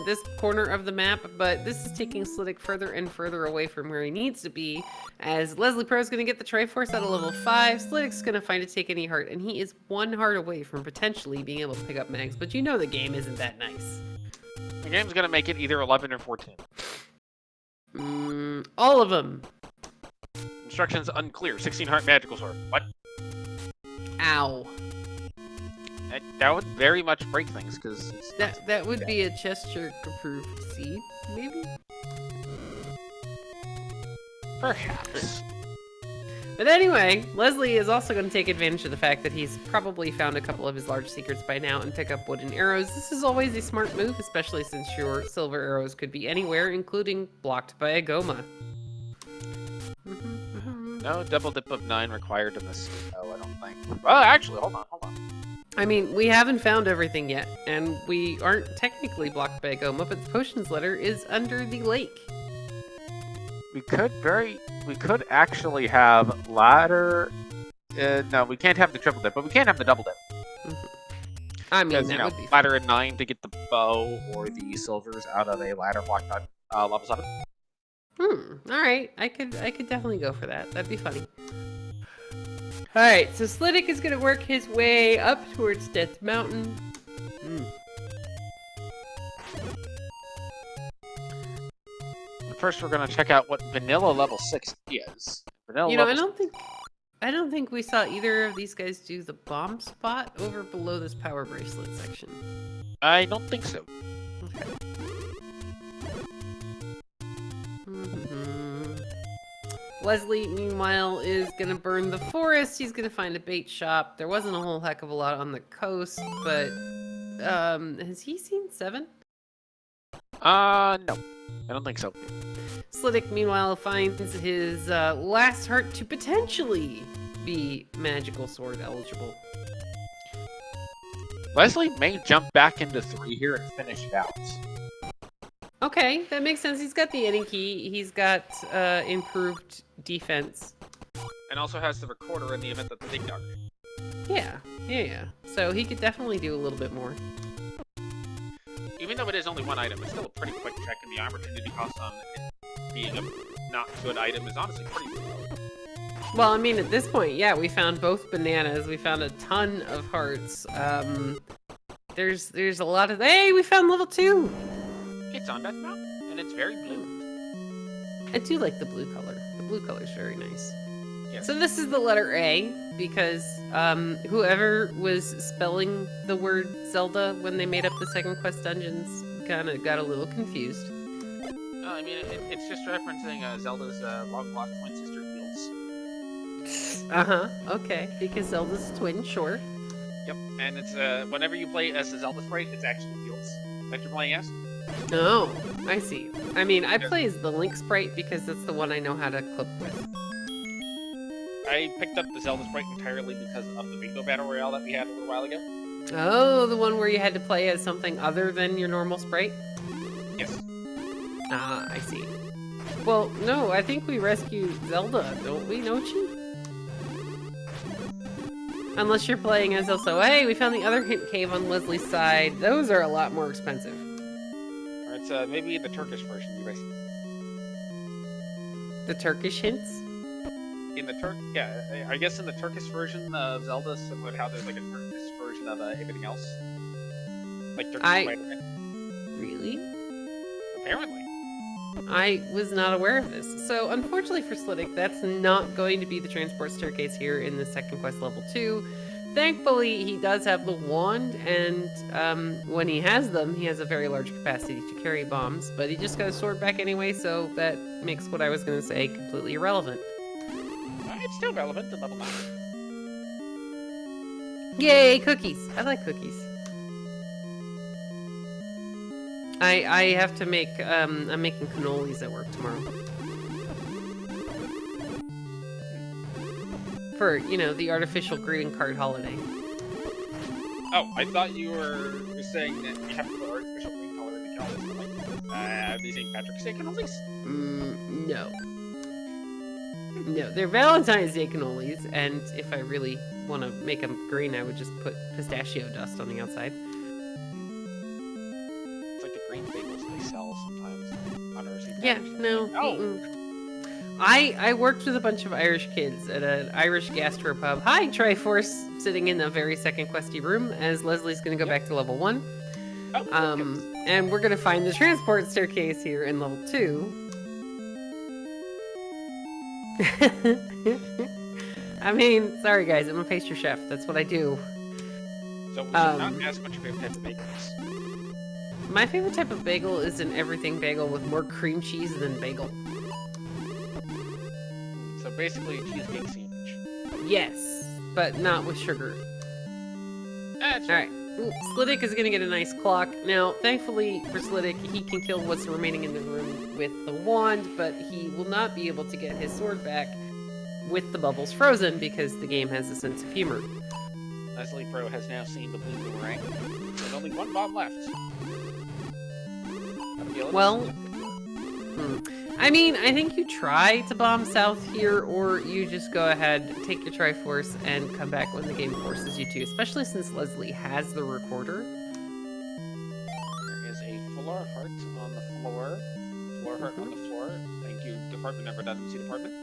this corner of the map, but this is taking Slidick further and further away from where he needs to be, as Leslie Pro's gonna get the Triforce out of level 5, Slidick's gonna find a Take Any Heart, and he is 1 heart away from potentially being able to pick up Mags, but you know the game isn't that nice. The game's gonna make it either 11 or 14. All of them. Instructions unclear. 16 heart magical sword. What? Ow. That would very much break things, because that would be a gesture-approved seed, maybe? Perhaps. But anyway, Leslie is also going to take advantage of the fact that he's probably found a couple of his large secrets by now and pick up wooden arrows. This is always a smart move, especially since your silver arrows could be anywhere, including blocked by a Goma. No double dip of 9 required in this. Oh, I don't think. Well, actually, hold on. I mean, we haven't found everything yet, and we aren't technically blocked by a Goma, but the potions letter is under the lake. We could actually have ladder. No, we can't have the triple dip, but we can't have the double dip. I mean, that would be ladder at 9 to get the bow or the silvers out of a ladder blocked on level 7. Alright, I could definitely go for that. That'd be funny. Alright, so Slidick is gonna work his way up towards Death Mountain. First, we're gonna check out what vanilla level 6 is. Vanilla I don't think we saw either of these guys do the bomb spot over below this power bracelet section. I don't think so. Okay. Leslie, meanwhile, is gonna burn the forest. He's gonna find a bait shop. There wasn't a whole heck of a lot on the coast, but has he seen 7? No. I don't think so. Slidick, meanwhile, finds his last heart to potentially be magical sword eligible. Leslie may jump back into 3 here and finish it out. Okay, that makes sense. He's got the ending key. He's got improved defense. And also has the recorder in the event that the dig dog. Yeah. So he could definitely do a little bit more. Even though it is only 1 item, it's still a pretty quick check, and the opportunity cost on it being a not good item is honestly pretty low. Well, I mean, at this point, yeah, we found both bananas. We found a ton of hearts. There's a lot of... Hey, we found level 2! It's on that mountain, and it's very blue. I do like the blue color. The blue color is very nice. Yes. So this is the letter A, because whoever was spelling the word Zelda when they made up the second quest dungeons kind of got a little confused. I mean, it's just referencing Zelda's long-lost twin sister Fields. Uh-huh, okay, because Zelda's twin, sure. Yep, and it's whenever you play as the Zelda sprite, it's actually Fields that you're playing as. Oh, I see. I mean, I play as the Link sprite because that's the one I know how to clip with. I picked up the Zelda sprite entirely because of the bingo battle royale that we had a little while ago. Oh, the one where you had to play as something other than your normal sprite? Yes. Ah, I see. Well, no, I think we rescued Zelda, don't we, Nochi? Unless you're playing as also, hey, we found the other hint cave on Leslie's side. Those are a lot more expensive. Or it's maybe the Turkish version, you guys. The Turkish hints? Yeah, I guess in the Turkish version of Zelda, similar to how there's like a Turkish version of everything else. Like Turkish Spider-Man. Really? Apparently. I was not aware of this. So, unfortunately for Slidick, that's not going to be the transport staircase here in the second quest level 2. Thankfully, he does have the wand, and when he has them, he has a very large capacity to carry bombs, but he just got a sword back anyway, so that makes what I was going to say completely irrelevant. It's still relevant to level 9. Yay, cookies! I like cookies. I have to make, I'm making cannolis at work tomorrow. For, you know, the artificial greeting card holiday. Oh, I thought you were saying that you have to put artificial green color in the cannolis. Like, these St. Patrick's Day cannolis? No. No, they're Valentine's Day cannolis, and if I really want to make them green, I would just put pistachio dust on the outside. It's like the green bagels they sell sometimes on our St. Yeah, Patrick's Day. no. Oh! I worked with a bunch of Irish kids at an Irish gastropub. Hi, Triforce, sitting in the very second questy room, as Leslie's going to go back to level 1. Oh, and we're going to find the transport staircase here in level 2. I mean, sorry guys, I'm a pastry chef. That's what I do. So we should not ask what your favorite type of bagel is. My favorite type of bagel is an everything bagel with more cream cheese than bagel. So basically a cheesecake sandwich. Yes, but not with sugar. Alright. Slidick is gonna get a nice clock. Now, thankfully for Slidick, he can kill what's remaining in the room with the wand, but he will not be able to get his sword back with the bubbles frozen because the game has a sense of humor. Leslie Pro has now seen the blue boomerang. There's only 1 bomb left. Well, I mean, I think you try to bomb south here, or you just go ahead, take your Triforce, and come back when the game forces you to, especially since Leslie has the recorder. There is a floor heart on the floor. Floor heart on the floor. Thank you, department number doesn't see department.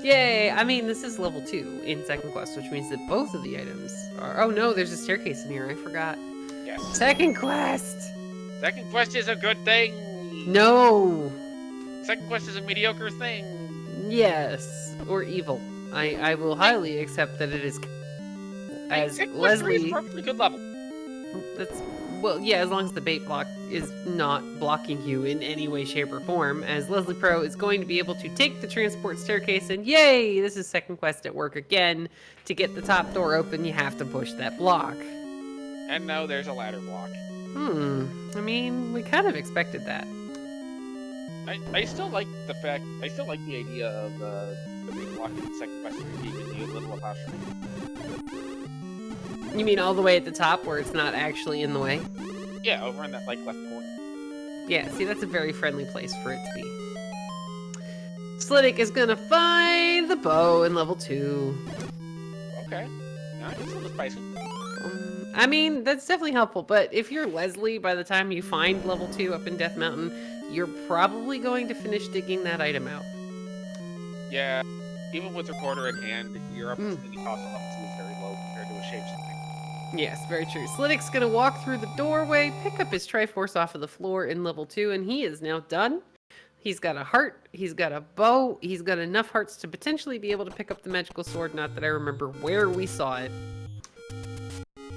Yay! I mean, this is level 2 in second quest, which means that both of the items are... Oh no, there's a staircase in here, I forgot. Yes. Second quest! Second quest is a good thing! No! Second quest is a mediocre thing. Yes, or evil. I will highly accept that it is. As Second quest Leslie, is a perfectly good level. That's well, yeah, as long as the bait block is not blocking you in any way, shape, or form. As Leslie Pro is going to be able to take the transport staircase, and yay, this is second quest at work again. To get the top door open, you have to push that block. And no, there's a ladder block. I mean, we kind of expected that. I still like the fact. I still like the idea of the main block in the second quest being in the little apostrophe. You mean all the way at the top where it's not actually in the way? Yeah, over in that like left corner. Yeah, see, that's a very friendly place for it to be. Slidick is gonna find the bow in level 2. Okay. Now I can still just spicy. I mean, that's definitely helpful, but if you're Leslie, by the time you find level 2 up in Death Mountain, you're probably going to finish digging that item out. Yeah, even with recorder in hand, your opportunity cost on level 2 is very low compared to a shape something. Yes, very true. Slidick's gonna walk through the doorway, pick up his Triforce off of the floor in level 2, and he is now done. He's got a heart, he's got a bow, he's got enough hearts to potentially be able to pick up the magical sword, not that I remember where we saw it.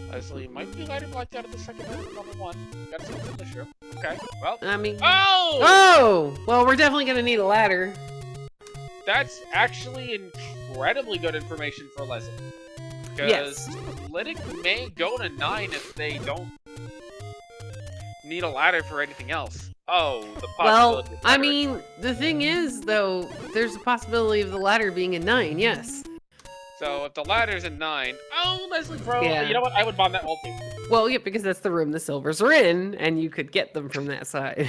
Leslie might be lighter blocked out of the second item of level 1. Gotta see what's in this room. Okay, well. I mean... Oh! Oh! Well, we're definitely gonna need a ladder. That's actually incredibly good information for Leslie. Because Slidick may go to 9 if they don't need a ladder for anything else. Oh, the possibility. Well, I mean, the thing is, though, there's a possibility of the ladder being a 9, yes. So if the ladder's a 9, oh, Leslie Pro, Yeah. you know what? I would bomb that whole too. Well, yeah, because that's the room the silvers are in, and you could get them from that side,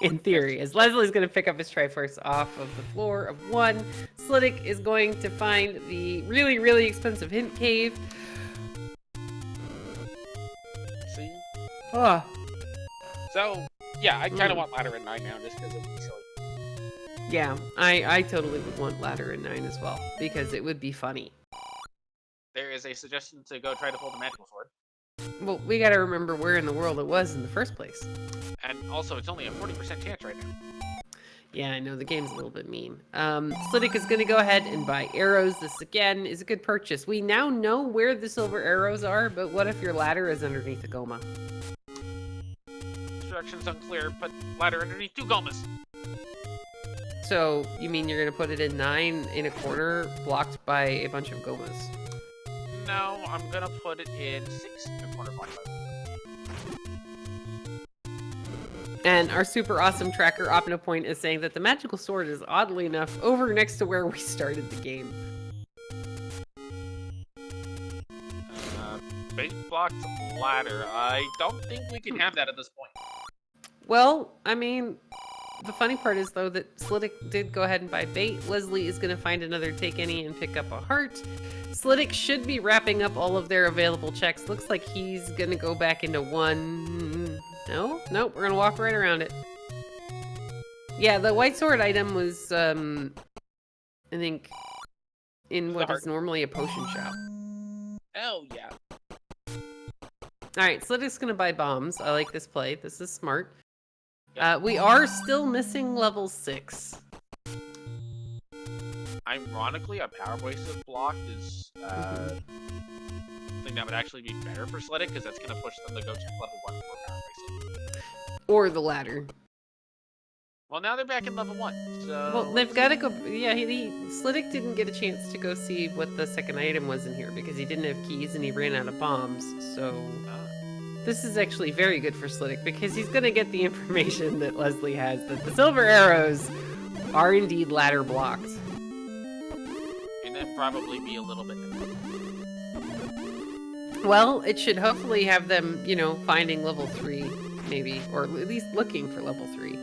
in theory. As Leslie's going to pick up his Triforce off of the floor of 1, Slidick is going to find the really, really expensive hint cave. See? Oh. So, yeah, I kind of want ladder at 9 now just because it would be silly. Yeah, I totally would want ladder in 9 as well, because it would be funny. There is a suggestion to go try to pull the magical sword. Well, we gotta remember where in the world it was in the first place. And also, it's only a 40% chance right now. Yeah, I know, the game's a little bit mean. Slidick is gonna go ahead and buy arrows. This, again, is a good purchase. We now know where the silver arrows are, but what if your ladder is underneath the Goma? Instructions unclear, put ladder underneath 2 gomas. So, you mean you're gonna put it in 9 in a corner, blocked by a bunch of Gomas? No, I'm gonna put it in 6 in a corner block. And our super awesome tracker, OpnoPoint, is saying that the magical sword is, oddly enough, over next to where we started the game. Base blocked ladder. I don't think we can have that at this point. Well, I mean, the funny part is, though, that Slidick did go ahead and buy bait. Leslie is going to find another Take Any and pick up a heart. Slidick should be wrapping up all of their available checks. Looks like he's going to go back into 1. No, we're going to walk right around it. Yeah, the white sword item was, I think, in what is normally a potion shop. Oh, yeah. Alright, Slidick's going to buy bombs. I like this play. This is smart. We are still missing level 6. Ironically, a power bracelet block is something that would actually be better for Slidick, because that's going to push them to go check level 1 for power bracelet. Or the ladder. Well, now they're back in level 1, so... Well, they've got to go... Yeah, Slidick didn't get a chance to go see what the second item was in here, because he didn't have keys and he ran out of bombs, so... This is actually very good for Slidick, because he's going to get the information that Leslie has, that the silver arrows are indeed ladder blocked. And then probably be a little bit... Well, it should hopefully have them, you know, finding level 3, maybe, or at least looking for level 3.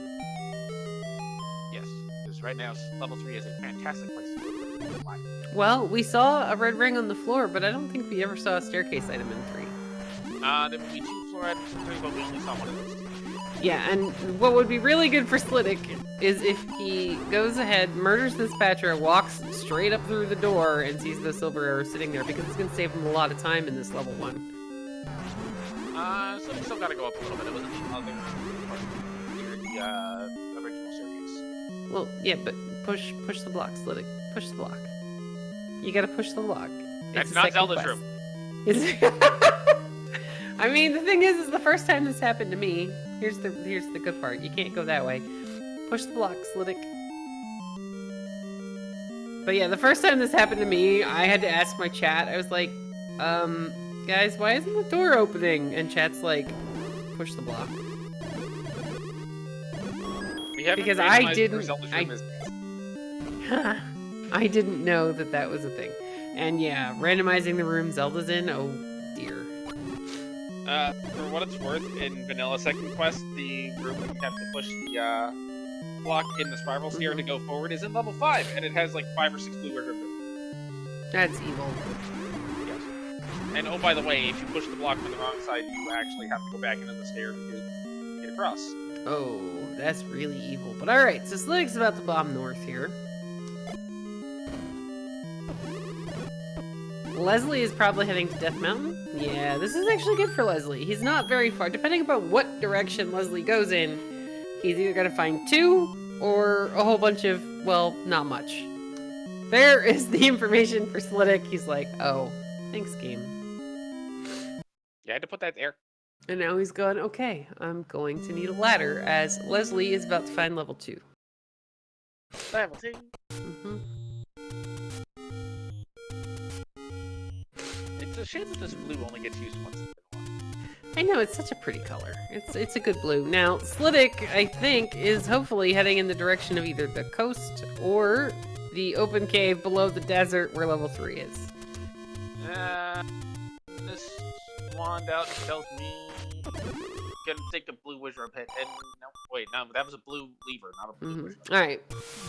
Yes, because right now level 3 is a fantastic place to go. Well, we saw a red ring on the floor, but I don't think we ever saw a staircase item in 3. There would be 2 floor items in 3, but we only saw one of those 2. Yeah, and what would be really good for Slidick is if he goes ahead, murders this Patra, walks straight up through the door, and sees the silver arrow sitting there, because it's going to save him a lot of time in this level 1. So we still gotta go up a little bit. It wasn't the other part near the original staircase. Well, yeah, but push the block, Slidick. Push the block. You gotta push the block. That's not Zelda's room. I mean, the thing is the first time this happened to me. Here's the good part. You can't go that way. Push the block, Slidick. But yeah, the first time this happened to me, I had to ask my chat. I was like, guys, why isn't the door opening? And chat's like, push the block. haven't Because I randomized didn't- where Zelda's room is. I didn't know that that was a thing. And yeah, randomizing the room Zelda's in, oh dear. For what it's worth, in Vanilla Second Quest, the room where you have to push the block in the spiral sphere to go forward is in level 5, and it has like 5 or 6 blue rooms. That's evil. Yes. And oh, by the way, if you push the block from the wrong side, you actually have to go back into the stair to get across. Oh, that's really evil. But alright, so Slidick's about to bomb north here. Leslie is probably heading to Death Mountain. Yeah, this is actually good for Leslie. He's not very far. Depending upon what direction Leslie goes in, he's either going to find 2 or a whole bunch of, well, not much. There is the information for Slidick. He's like, oh, thanks, game. You had to put that there. And now he's gone, okay, I'm going to need a ladder, as Leslie is about to find level 2. Level 2. Mm-hmm. It's a shame that this blue only gets used once in a while. I know, it's such a pretty color. It's a good blue. Now, Slidick, I think, is hopefully heading in the direction of either the coast or the open cave below the desert where level 3 is. This wand out tells me gonna take the blue wizard pit, and no, wait, no, that was a blue lever, not a blue wizard. Alright,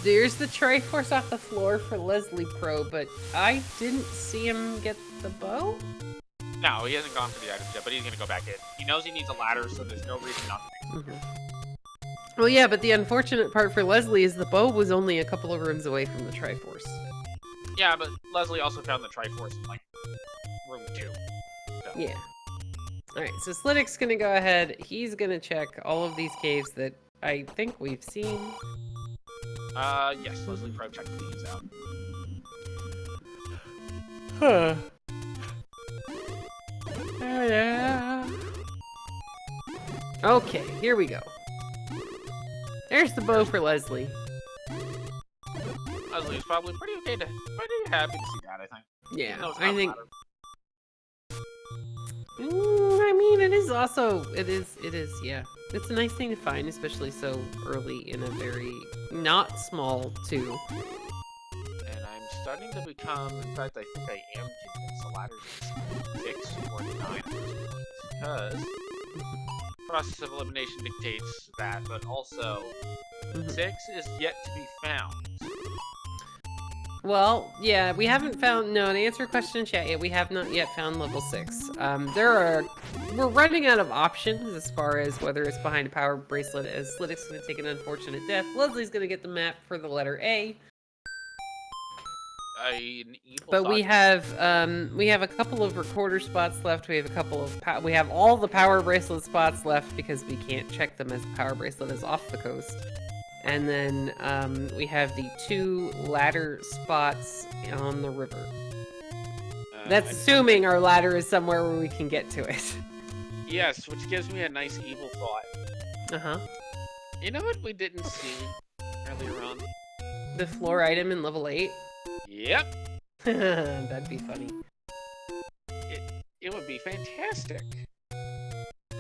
there's the Triforce off the floor for Leslie Pro, but I didn't see him get the bow? No, he hasn't gone for the items yet, but he's gonna go back in. He knows he needs a ladder, so there's no reason not to make it. Well, yeah, but the unfortunate part for Leslie is the bow was only a couple of rooms away from the Triforce. Yeah, but Leslie also found the Triforce in, like, room 2. So. Yeah. Alright, so Slidick's gonna go ahead. He's gonna check all of these caves that I think we've seen. Yes, Leslie probably checked these out. Huh. Yeah. Okay, here we go. There's the bow for Leslie. Leslie's probably pretty happy to see that, I think. Yeah, No, it's I not think... ladder. I mean, it is also... It is, yeah. It's a nice thing to find, especially so early in a very not small 2. And I'm starting to become, in fact, I think I am convinced the ladder is 6 or 9 at this point. Because process of elimination dictates that, but also 6 is yet to be found. Well, yeah, we haven't found... No, to answer a question in chat yet, we have not yet found level 6. We're running out of options as far as whether it's behind a power bracelet, as Slidick's going to take an unfortunate death. Leslie's going to get the map for the letter A. An evil But thought. we have a couple of recorder spots left. We have a couple of... we have all the power bracelet spots left because we can't check them as the power bracelet is off the coast. And then we have the 2 ladder spots on the river. That's assuming our ladder is somewhere where we can get to it. Yes, which gives me a nice evil thought. Uh-huh. You know what we didn't see earlier on? The floor item in level 8? Yep. That'd be funny. It would be fantastic.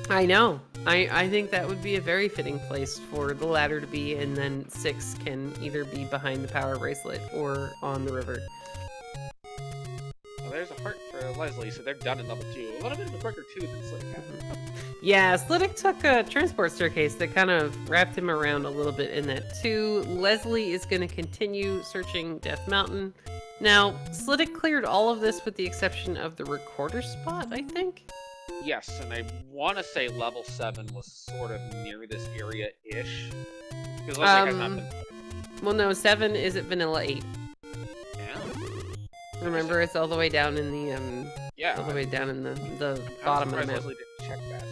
I know. I think that would be a very fitting place for the ladder to be, and then 6 can either be behind the power bracelet or on the river. Well, there's a heart for Leslie, so they're done in level 2. A little bit of a quicker 2 than Slidick had. Yeah, Slidick took a transport staircase that kind of wrapped him around a little bit in that too. Leslie is going to continue searching Death Mountain. Now, Slidick cleared all of this with the exception of the recorder spot, I think? Yes, and I want to say level 7 was sort of near this area-ish. Because Leslie has not been... Well, no, 7 is at Vanilla 8. Yeah. Remember, it's all the way down in the, Yeah. all the way down in the bottom of the map. Leslie didn't check that.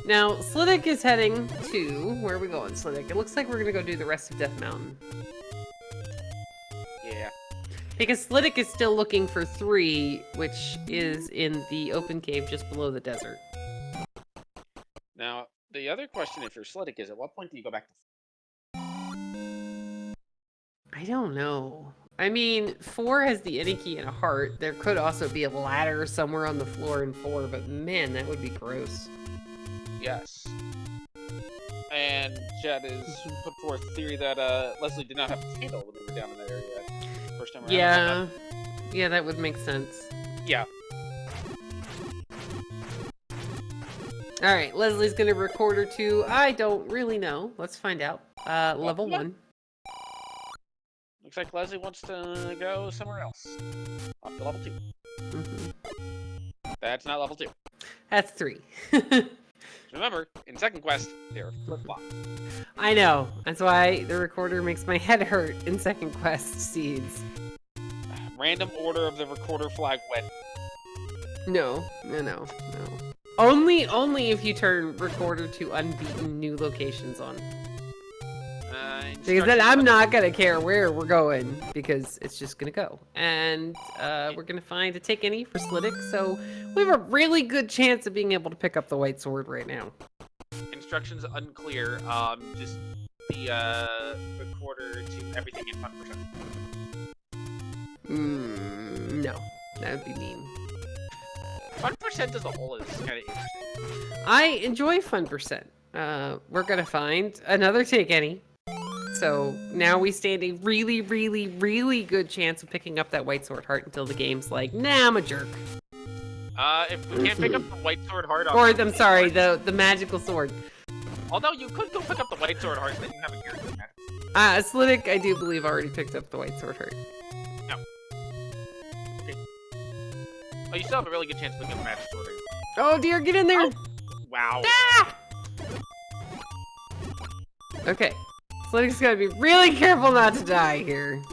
Now, Slidick is heading to... Where are we going, Slidick? It looks like we're going to go do the rest of Death Mountain. Yeah. Because Slidick is still looking for 3, which is in the open cave just below the desert. Now, the other question if you're Slidick is, at what point do you go back to... I don't know. I mean, 4 has the any key and a heart. There could also be a ladder somewhere on the floor in 4, but man, that would be gross. Yes. And Chad has put forth the theory that Leslie did not have a candle when they were down in that area first time around. Yeah. Yeah, that would make sense. Yeah. Alright, Leslie's gonna record her to, I don't really know. Let's find out. Level 1. Looks like Leslie wants to go somewhere else. Off to level 2. That's not level 2. That's 3. Remember, in second quest, they're flip-flops. I know. That's why the recorder makes my head hurt in second quest seeds. Random order of the recorder flag when. No. Only if you turn recorder to unbeaten new locations on. Because then I'm not gonna care where we're going because it's just gonna go. And we're gonna find a take any for Slidick, so we have a really good chance of being able to pick up the white sword right now. Instructions unclear. Just the recorder to everything in 1%. No, that would be mean. 1% as a whole is kind of interesting. I enjoy Fun%. We're gonna find another take any. So now we stand a really, really, really good chance of picking up that white sword heart until the game's like, nah, I'm a jerk. If we can't pick up the white sword heart, or I'm sorry, the magical sword. Although you could go pick up the white sword heart, then you have a character match. Slidick, I do believe, already picked up the white sword heart. No. Okay. Oh, you still have a really good chance of picking up the magic sword. Oh dear, get in there! Oh. Wow. Ah! Okay. Slidick's gotta be really careful not to die here.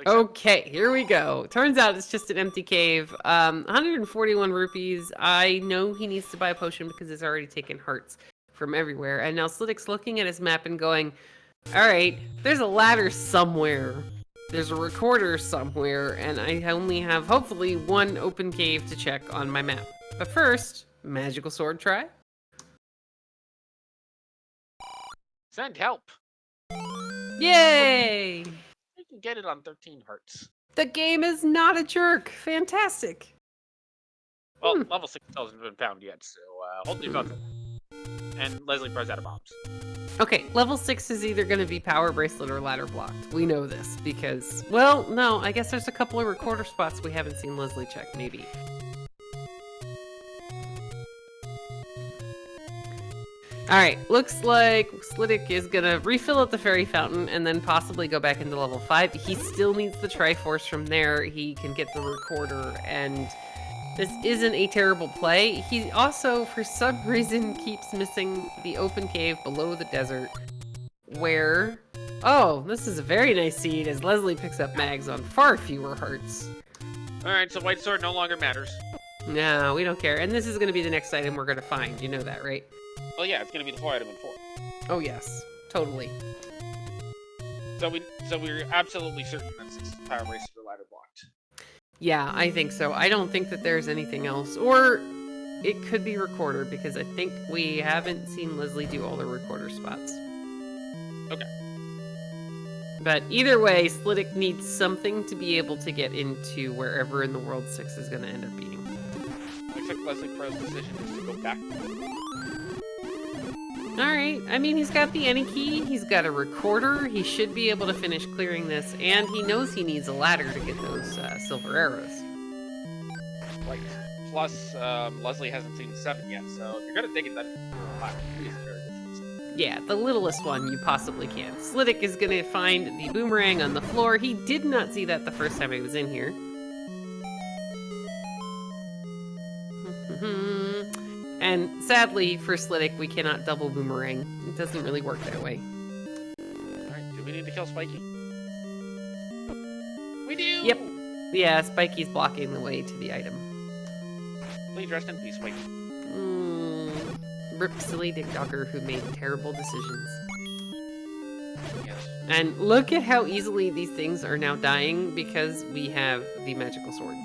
Okay, here we go. Turns out it's just an empty cave. 141 rupees. I know he needs to buy a potion because he's already taken hearts from everywhere. And now Slidick's looking at his map and going, alright, there's a ladder somewhere. There's a recorder somewhere, and I only have, hopefully, one open cave to check on my map. But first, magical sword try. Send help. Yay! You can get it on 13 hearts. The game is not a jerk. Fantastic. Well, level 6 hasn't been found yet, so hopefully you found it. And Leslie throws out of bombs. Okay, level 6 is either going to be power bracelet or ladder blocked. We know this because, well, no, I guess there's a couple of recorder spots we haven't seen Leslie check, maybe. Alright, looks like Slidick is gonna refill up the fairy fountain and then possibly go back into level 5. He still needs the Triforce from there. He can get the recorder, and this isn't a terrible play. He also, for some reason, keeps missing the open cave below the desert where... Oh, this is a very nice seed as Leslie picks up mags on far fewer hearts. Alright, so white sword no longer matters. No, we don't care. And this is gonna be the next item we're gonna find. You know that, right? Well, yeah, it's gonna be the 4 item in 4. Oh yes, totally. So we're absolutely certain that 6 is power bracelet or ladder blocked. Yeah, I think so. I don't think that there's anything else, or it could be recorder because I think we haven't seen Leslie do all the recorder spots. Okay. But either way, Slidick needs something to be able to get into wherever in the world 6 is going to end up being. Looks like Leslie Crow's decision is to go back. Alright, I mean, he's got the any key, he's got a recorder, he should be able to finish clearing this, and he knows he needs a ladder to get those silver arrows. Right. Plus, Leslie hasn't seen 7 yet, so if you're gonna take it, then please, very good choice. Yeah, the littlest one you possibly can. Slidick is gonna find the boomerang on the floor. He did not see that the first time he was in here. And sadly for Slidick, we cannot double boomerang. It doesn't really work that way. Alright, do we need to kill Spiky? We do! Yep. Yeah, Spiky's blocking the way to the item. Please rest in peace, Spiky. Rip silly Dick Dogger who made terrible decisions. Yes. And look at how easily these things are now dying because we have the magical sword.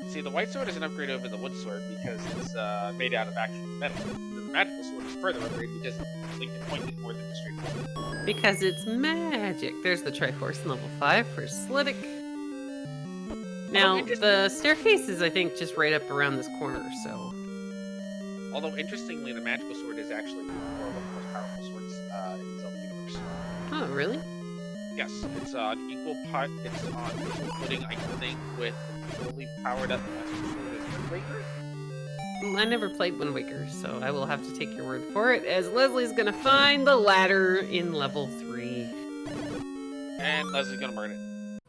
See, the white sword is an upgrade over the wood sword because it's made out of actual metal. The magical sword is further upgrade because Link can point it more than the straight forward. Because it's magic. There's the Triforce in level 5 for Slidick. Now, the staircase is, I think, just right up around this corner, so... Although, interestingly, the magical sword is actually one of the most powerful swords in the Zelda universe. Oh, really? Yes, it's on equal part. It's on equal footing, I think, with the fully powered up magical sword of Wind Waker. I never played Wind Waker, so I will have to take your word for it, as Leslie's gonna find the ladder in level 3. And Leslie's gonna burn it.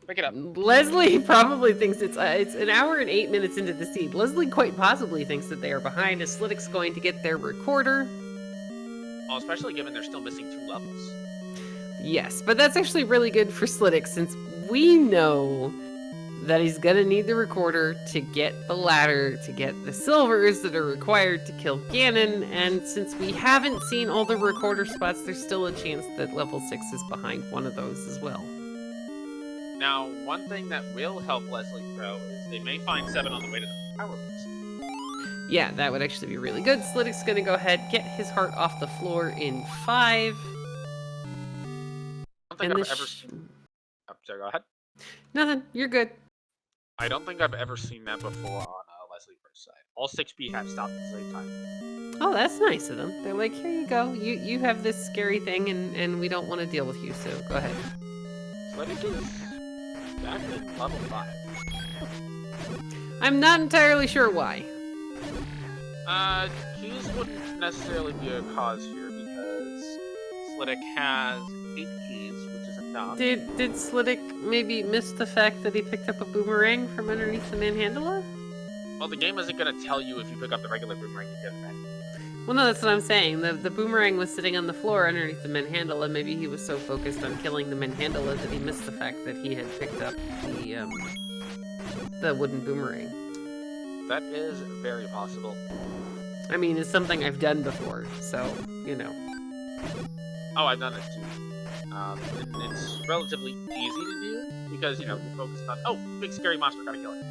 Pick it up. Leslie probably thinks it's an hour and 8 minutes into the seed. Leslie quite possibly thinks that they are behind, as Slidick's going to get their recorder. Well, especially given they're still missing 2 levels. Yes, but that's actually really good for Slidick, since we know that he's gonna need the recorder to get the ladder, to get the silvers that are required to kill Ganon, and since we haven't seen all the recorder spots, there's still a chance that level 6 is behind one of those as well. Now, one thing that will help Leslie Pro is they may find 7 on the way to the power boost. Yeah, that would actually be really good. Slidick's gonna go ahead, get his heart off the floor in 5. I don't think I've ever... Oh, sorry, go ahead. Nothing, you're good. I don't think I've ever seen that before on Leslie Pro's side. All 6B have stopped at the same time. Oh, that's nice of them. They're like, here you go. You have this scary thing, and we don't want to deal with you, so go ahead. Slidick is back at level 5. I'm not entirely sure why. Keys wouldn't necessarily be a cause here because Slidick has 8 keys, which is enough. Did Slidick maybe miss the fact that he picked up a boomerang from underneath the manhandla? Well, the game isn't going to tell you if you pick up the regular boomerang you get it. Well, no, that's what I'm saying. The boomerang was sitting on the floor underneath the manhandla. Maybe he was so focused on killing the manhandla that he missed the fact that he had picked up the wooden boomerang. That is very possible. I mean, it's something I've done before, so, you know. Oh, I've done it too. And it's relatively easy to do because, you know, you're focused on, oh, big scary monster, gotta kill it.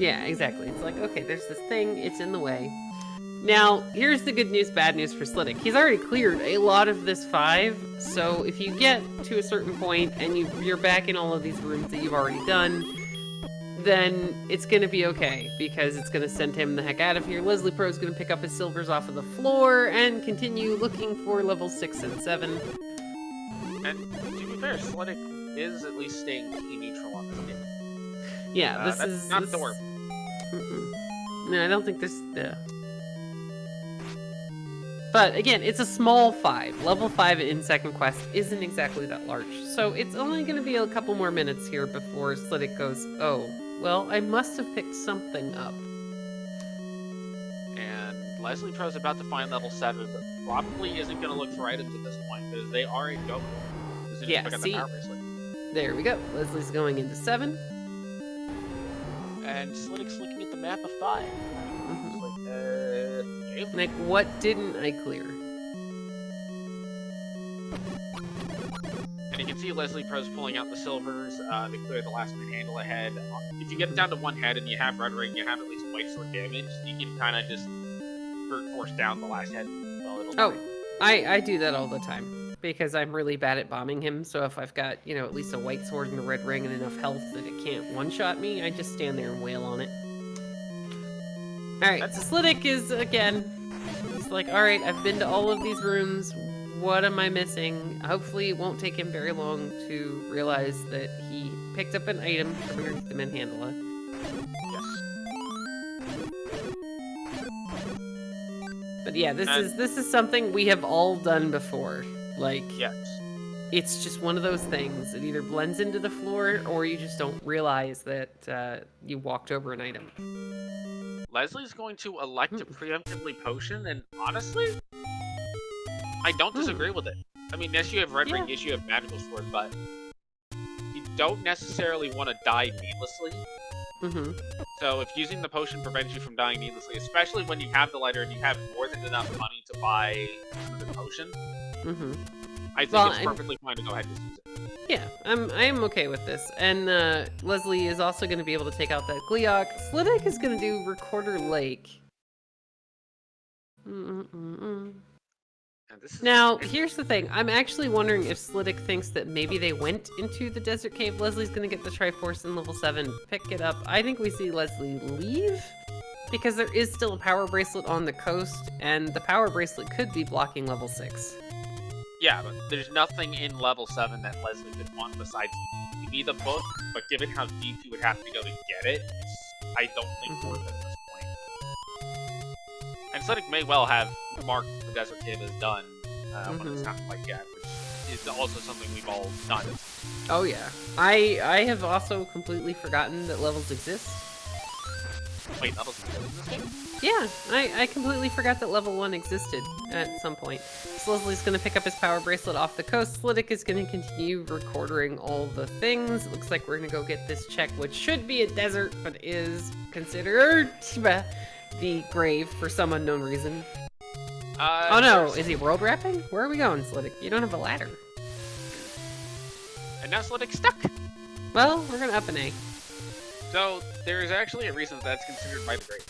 Yeah, exactly. It's like, okay, there's this thing, it's in the way. Now, here's the good news, bad news for Slidick. He's already cleared a lot of this 5, so if you get to a certain point and you're back in all of these rooms that you've already done, then it's going to be okay, because it's going to send him the heck out of here. Leslie Pro's going to pick up his silvers off of the floor and continue looking for level 6 and 7. And to be fair, Slidick is at least staying key neutral on this game. Yeah, this is... not the word. No, I don't think this... But again, it's a small 5. Level 5 in Second Quest isn't exactly that large. So it's only going to be a couple more minutes here before Slidick goes, oh, well, I must have picked something up. And Leslie Pro's about to find level 7, but probably isn't going to look for items at this point, because they are in go. As soon as you pick up the power bracelet. There we go. Leslie's going into 7. And Slidick's looking at the map of 5. Like, what didn't I clear? And you can see Leslie Pro's pulling out the silvers to clear the last manhandle ahead. If you get down to 1 head and you have Red Ring, you have at least white sword damage, you can kind of just brute force down the last head. Well, I do that all the time, because I'm really bad at bombing him, so if I've got, you know, at least a white sword and a red ring and enough health that it can't one-shot me, I just stand there and wail on it. Alright, so Slidick is, again, he's like, alright, I've been to all of these rooms, what am I missing? Hopefully it won't take him very long to realize that he picked up an item from underneath the manhandla. But yeah, this is something we have all done before. Like, yes. It's just one of those things. It either blends into the floor, or you just don't realize that you walked over an item. Leslie's going to elect to preemptively potion, and honestly, I don't disagree with it. I mean, yes, you have Red Ring, yes, you have Magical Sword, but you don't necessarily want to die needlessly. So if using the potion prevents you from dying needlessly, especially when you have the lighter and you have more than enough money to buy the potion, I think it's perfectly fine to go ahead and just use it. Yeah, I am okay with this. And Leslie is also going to be able to take out that Gleeok. Slidick is going to do Recorder Lake. Now, here's the thing. I'm actually wondering if Slidick thinks that maybe they went into the Desert Cave. Leslie's going to get the Triforce in level 7, pick it up. I think we see Leslie leave. because there is still a power bracelet on the coast, and the power bracelet could be blocking level 6. Yeah, but there's nothing in level 7 that Leslie could want besides you need them both, but given how deep you would have to go to get it, I don't think worth it at this point. And Slidick may well have marked the Desert Cave as done when it's not quite yet, which is also something we've all done. Oh yeah. I have also completely forgotten that levels exist. Wait, levels exist in this game? Yeah, I completely forgot that level 1 existed at some point. So Leslie's gonna pick up his power bracelet off the coast. Slidick is gonna continue recording all the things. It looks like we're gonna go get this check, which should be a desert, but is considered the grave for some unknown reason. Oh no, is he world wrapping? Where are we going, Slidick? You don't have a ladder. And now Slidick's stuck! Well, we're gonna up an A. So, there's actually a reason that's considered by the grave.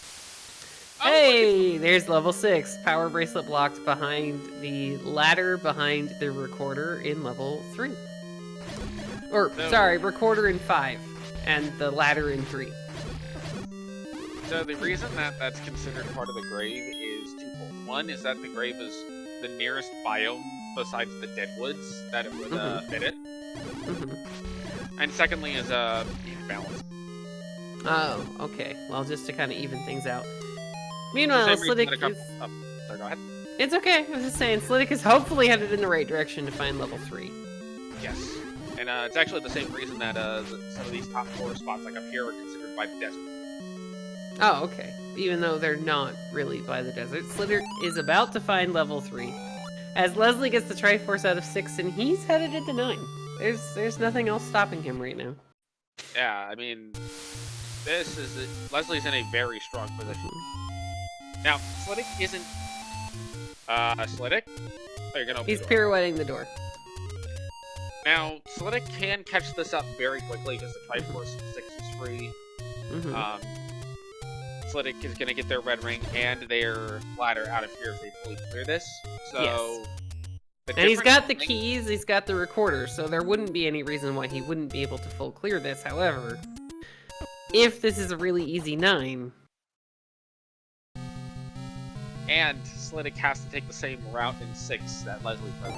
Hey, there's level 6. Power bracelet blocked behind the ladder behind the recorder in level 3. Or, sorry, recorder in 5, and the ladder in 3. So the reason that that's considered part of the grave is twofold. One is that the grave is the nearest biome besides the Deadwoods that it would fit in. And secondly is balance. Oh, okay. Well, just to kind of even things out. Meanwhile, Slidick is... Oh, sorry, go ahead. It's okay. I was just saying, Slidick is hopefully headed in the right direction to find level 3. Yes. And it's actually the same reason that some of these top 4 spots, like up here, are considered by the desert. Oh, okay. Even though they're not really by the desert. Slidick is about to find level 3. As Leslie gets the Triforce out of 6, and he's headed into 9. There's nothing else stopping him right now. Yeah, I mean... Leslie's in a very strong position. Now, Slidick isn't... Slidick? Oh, you're gonna open He's the door. pirouetting the door. Now, Slidick can catch this up very quickly because the Triforce 6 is free. Slidick is gonna get their red ring and their ladder out of here if they fully clear this. So... Yes. And he's got the keys, he's got the recorder, so there wouldn't be any reason why he wouldn't be able to full clear this. However, if this is a really easy 9... And Slidick has to take the same route in 6 that Leslie took.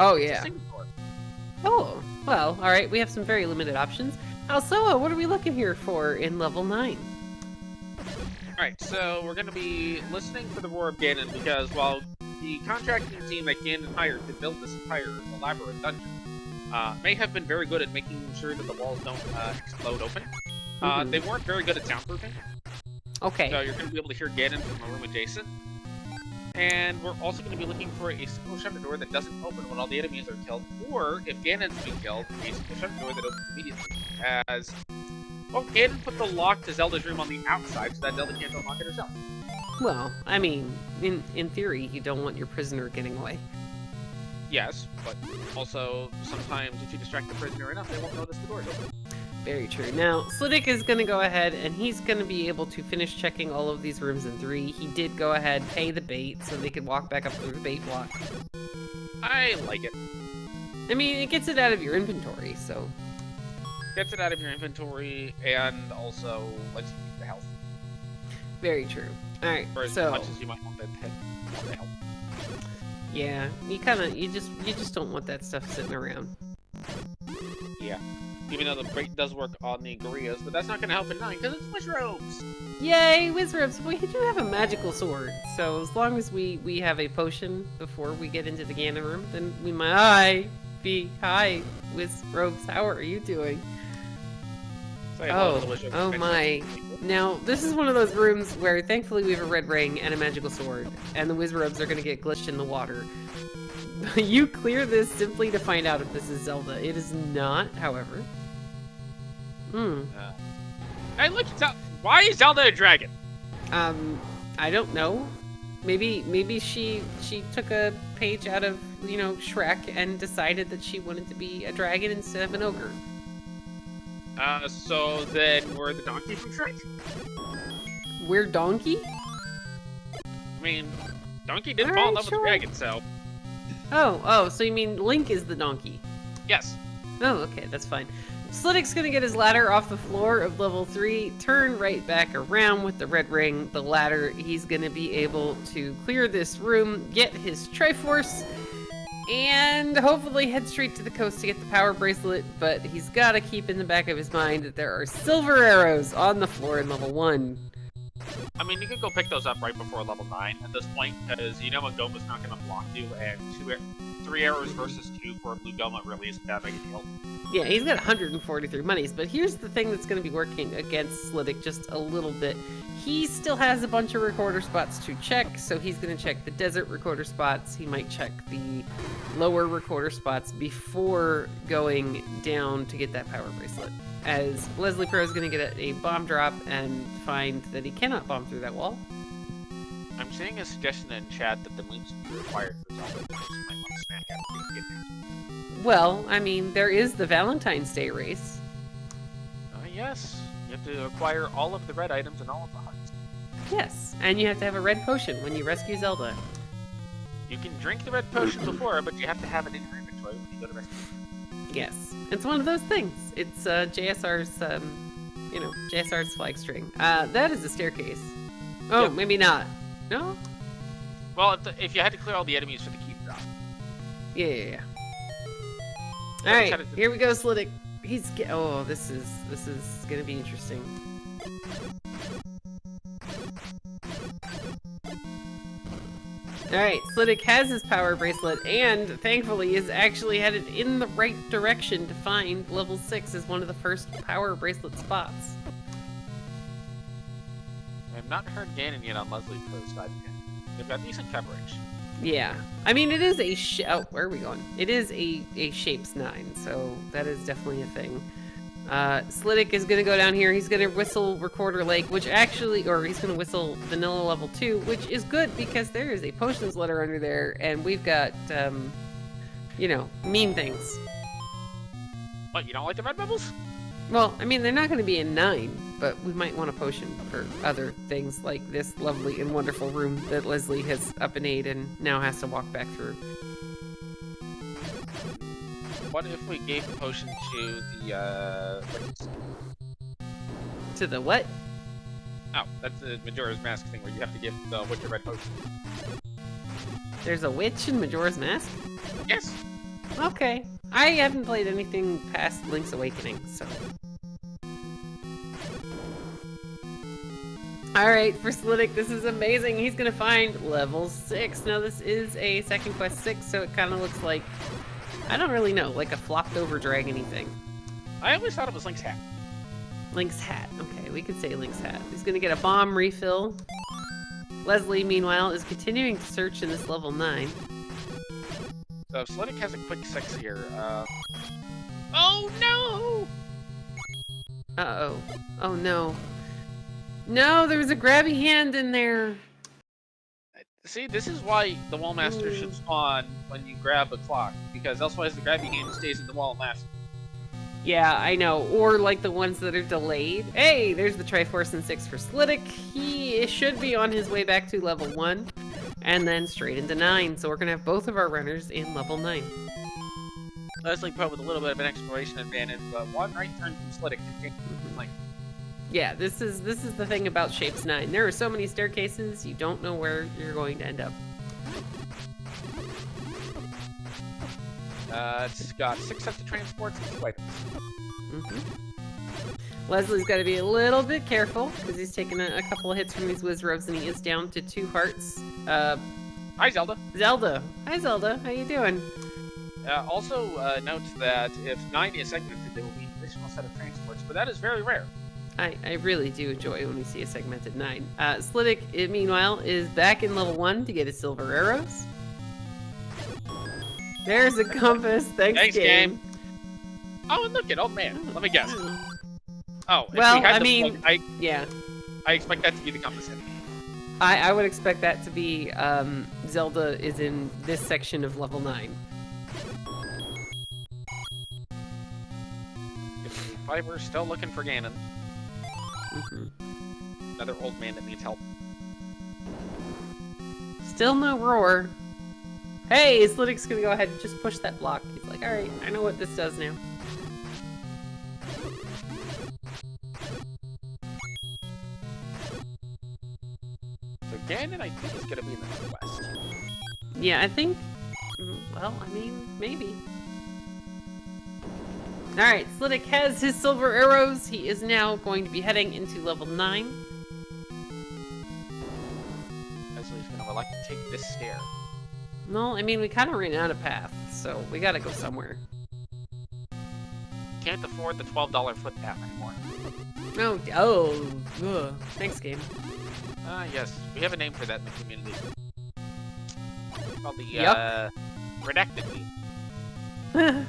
Oh, yeah. Oh, well, alright, we have some very limited options. Alsoa, what are we looking here for in level 9? Alright, so we're going to be listening for the Roar of Ganon because while the contracting team that Ganon hired to build this entire elaborate dungeon may have been very good at making sure that the walls don't explode open, they weren't very good at soundproofing. Okay. So you're going to be able to hear Ganon from a room adjacent. And we're also going to be looking for a single shutter door that doesn't open when all the enemies are killed, or if Ganon's been killed, a single shutter door that opens immediately. As, well, Ganon put the lock to Zelda's room on the outside so that Zelda can't unlock it herself. Well, I mean, in theory, you don't want your prisoner getting away. Yes, but also, sometimes if you distract the prisoner enough, they won't notice the door's open. Very true. Now, Slidick is going to go ahead, and he's going to be able to finish checking all of these rooms in 3. He did go ahead, pay the bait, so they could walk back up through the bait block. I like it. I mean, it gets it out of your inventory, so... Gets it out of your inventory, and also lets you keep the health. Very true. Alright, for as so... much as you might want the health. Yeah, you just don't want that stuff sitting around. Yeah. Even though the bait does work on the gorillas, but that's not going to help in 9 because it's Wizrobes! Yay, Wizrobes! We do have a magical sword, so as long as we have a potion before we get into the Ganon room, then we might hi, Wizrobes, how are you doing? Oh my. Now, this is one of those rooms where thankfully we have a red ring and a magical sword, and the Wizrobes are going to get glitched in the water. You clear this simply to find out if this is Zelda. It is not, however. Hey, look, why is Zelda a dragon? I don't know. Maybe she took a page out of, Shrek and decided that she wanted to be a dragon instead of an ogre. So then we're the donkey from Shrek? We're Donkey? I mean, Donkey didn't fall in love with the dragon, so... Oh, so you mean Link is the donkey? Yes. Oh, okay, that's fine. Slidick's gonna get his ladder off the floor of level 3, turn right back around with the red ring, the ladder. He's gonna be able to clear this room, get his Triforce, and hopefully head straight to the coast to get the power bracelet, but he's gotta keep in the back of his mind that there are silver arrows on the floor in level 1. I mean, you could go pick those up right before level 9 at this point, because you know a Goma's not going to block you, and 3 arrows versus 2 for a blue Goma really isn't that big a deal. Yeah, he's got 143 monies, but here's the thing that's going to be working against Slidick just a little bit. He still has a bunch of recorder spots to check, so he's going to check the desert recorder spots. He might check the lower recorder spots before going down to get that power bracelet. As Leslie Pro is going to get a bomb drop and find that he cannot bomb through that wall. I'm seeing a suggestion in chat that the moons be required for Zelda, because you might want to snack after you get that. Well, I mean, there is the Valentine's Day race. Yes. You have to acquire all of the red items and all of the hearts. Yes, and you have to have a red potion when you rescue Zelda. You can drink the red potion before, but you have to have it in your inventory when you go to rescue. Yes, it's one of those things. It's JSR's, JSR's flag string. That is a staircase. Oh, Yep. Maybe not. No? Well, if you had to clear all the enemies for the key drop. Yeah. All right, here we go, Slidick. Oh, this is gonna be interesting. Alright, Slidick has his power bracelet and thankfully is actually headed in the right direction to find level 6 as one of the first power bracelet spots. I have not heard Ganon yet on Leslie Pro's side again. They've got decent coverage. Yeah. I mean, it is where are we going? It is a Shapes 9, so that is definitely a thing. Slidick is going to go down here. He's going to whistle Recorder Lake, he's going to whistle Vanilla Level 2, which is good because there is a potions letter under there, and we've got, mean things. What, you don't like the red bubbles? Well, I mean, they're not going to be in 9, but we might want a potion for other things like this lovely and wonderful room that Leslie has up and ate and now has to walk back through. What if we gave the potion to the, To the what? Oh, that's the Majora's Mask thing where you have to give the witch a red potion. There's a witch in Majora's Mask? Yes! Okay. I haven't played anything past Link's Awakening, so... Alright, for Slidick, this is amazing. He's gonna find level 6. Now, this is a second quest 6, so it kind of looks like... I don't really know, like a flopped over dragony thing. I always thought it was Link's hat. Link's hat. Okay, we could say Link's hat. He's gonna get a bomb refill. Leslie, meanwhile, is continuing to search in this level 9. So Slidick has a quick 6 here. Oh no! Uh-oh. Oh no. No, there was a grabby hand in there. See, this is why the Wall Master should spawn when you grab a clock, because elsewise the grabby hand stays in the Wall Master. Yeah, I know. Or like the ones that are delayed. Hey, there's the Triforce and 6 for Slidick. He should be on his way back to level 1. And then straight into 9. So we're going to have both of our runners in level 9. Leslie Pro with a little bit of an exploration advantage, but one right turn from Slidick can change like. Yeah, this is the thing about Shapes 9. There are so many staircases, you don't know where you're going to end up. It's got 6 sets of transports and 2 items. Leslie's got to be a little bit careful because he's taking a couple of hits from these whiz robes and he is down to 2 hearts. Hi, Zelda. Zelda. Hi, Zelda. How you doing? Also, note that if 9 is segmented, there will be an additional set of transports, but that is very rare. I really do enjoy when we see a segmented 9. Slidick, meanwhile, is back in level 1 to get his silver arrows. There's a compass. Thanks game. Oh, and look at old man. Let me guess. Oh, well, I expect that to be the compass hit. I would expect that to be Zelda is in this section of level 9. If I were still looking for Ganon. Another old man that needs help. Still no roar. Hey, Slidick's gonna go ahead and just push that block. He's like, alright, I know what this does now. Ganon, I think, is gonna be in the Northwest. Yeah, I think. Well, I mean, maybe. All right, Slidick has his silver arrows. He is now going to be heading into level 9. Leslie's gonna elect to take this stair. Well, I mean, we kind of ran out of path, so we gotta go somewhere. Can't afford the $12 footpath anymore. Ugh. Thanks, game. Yes, we have a name for that in the community. It's called the, Yup. redacted meme.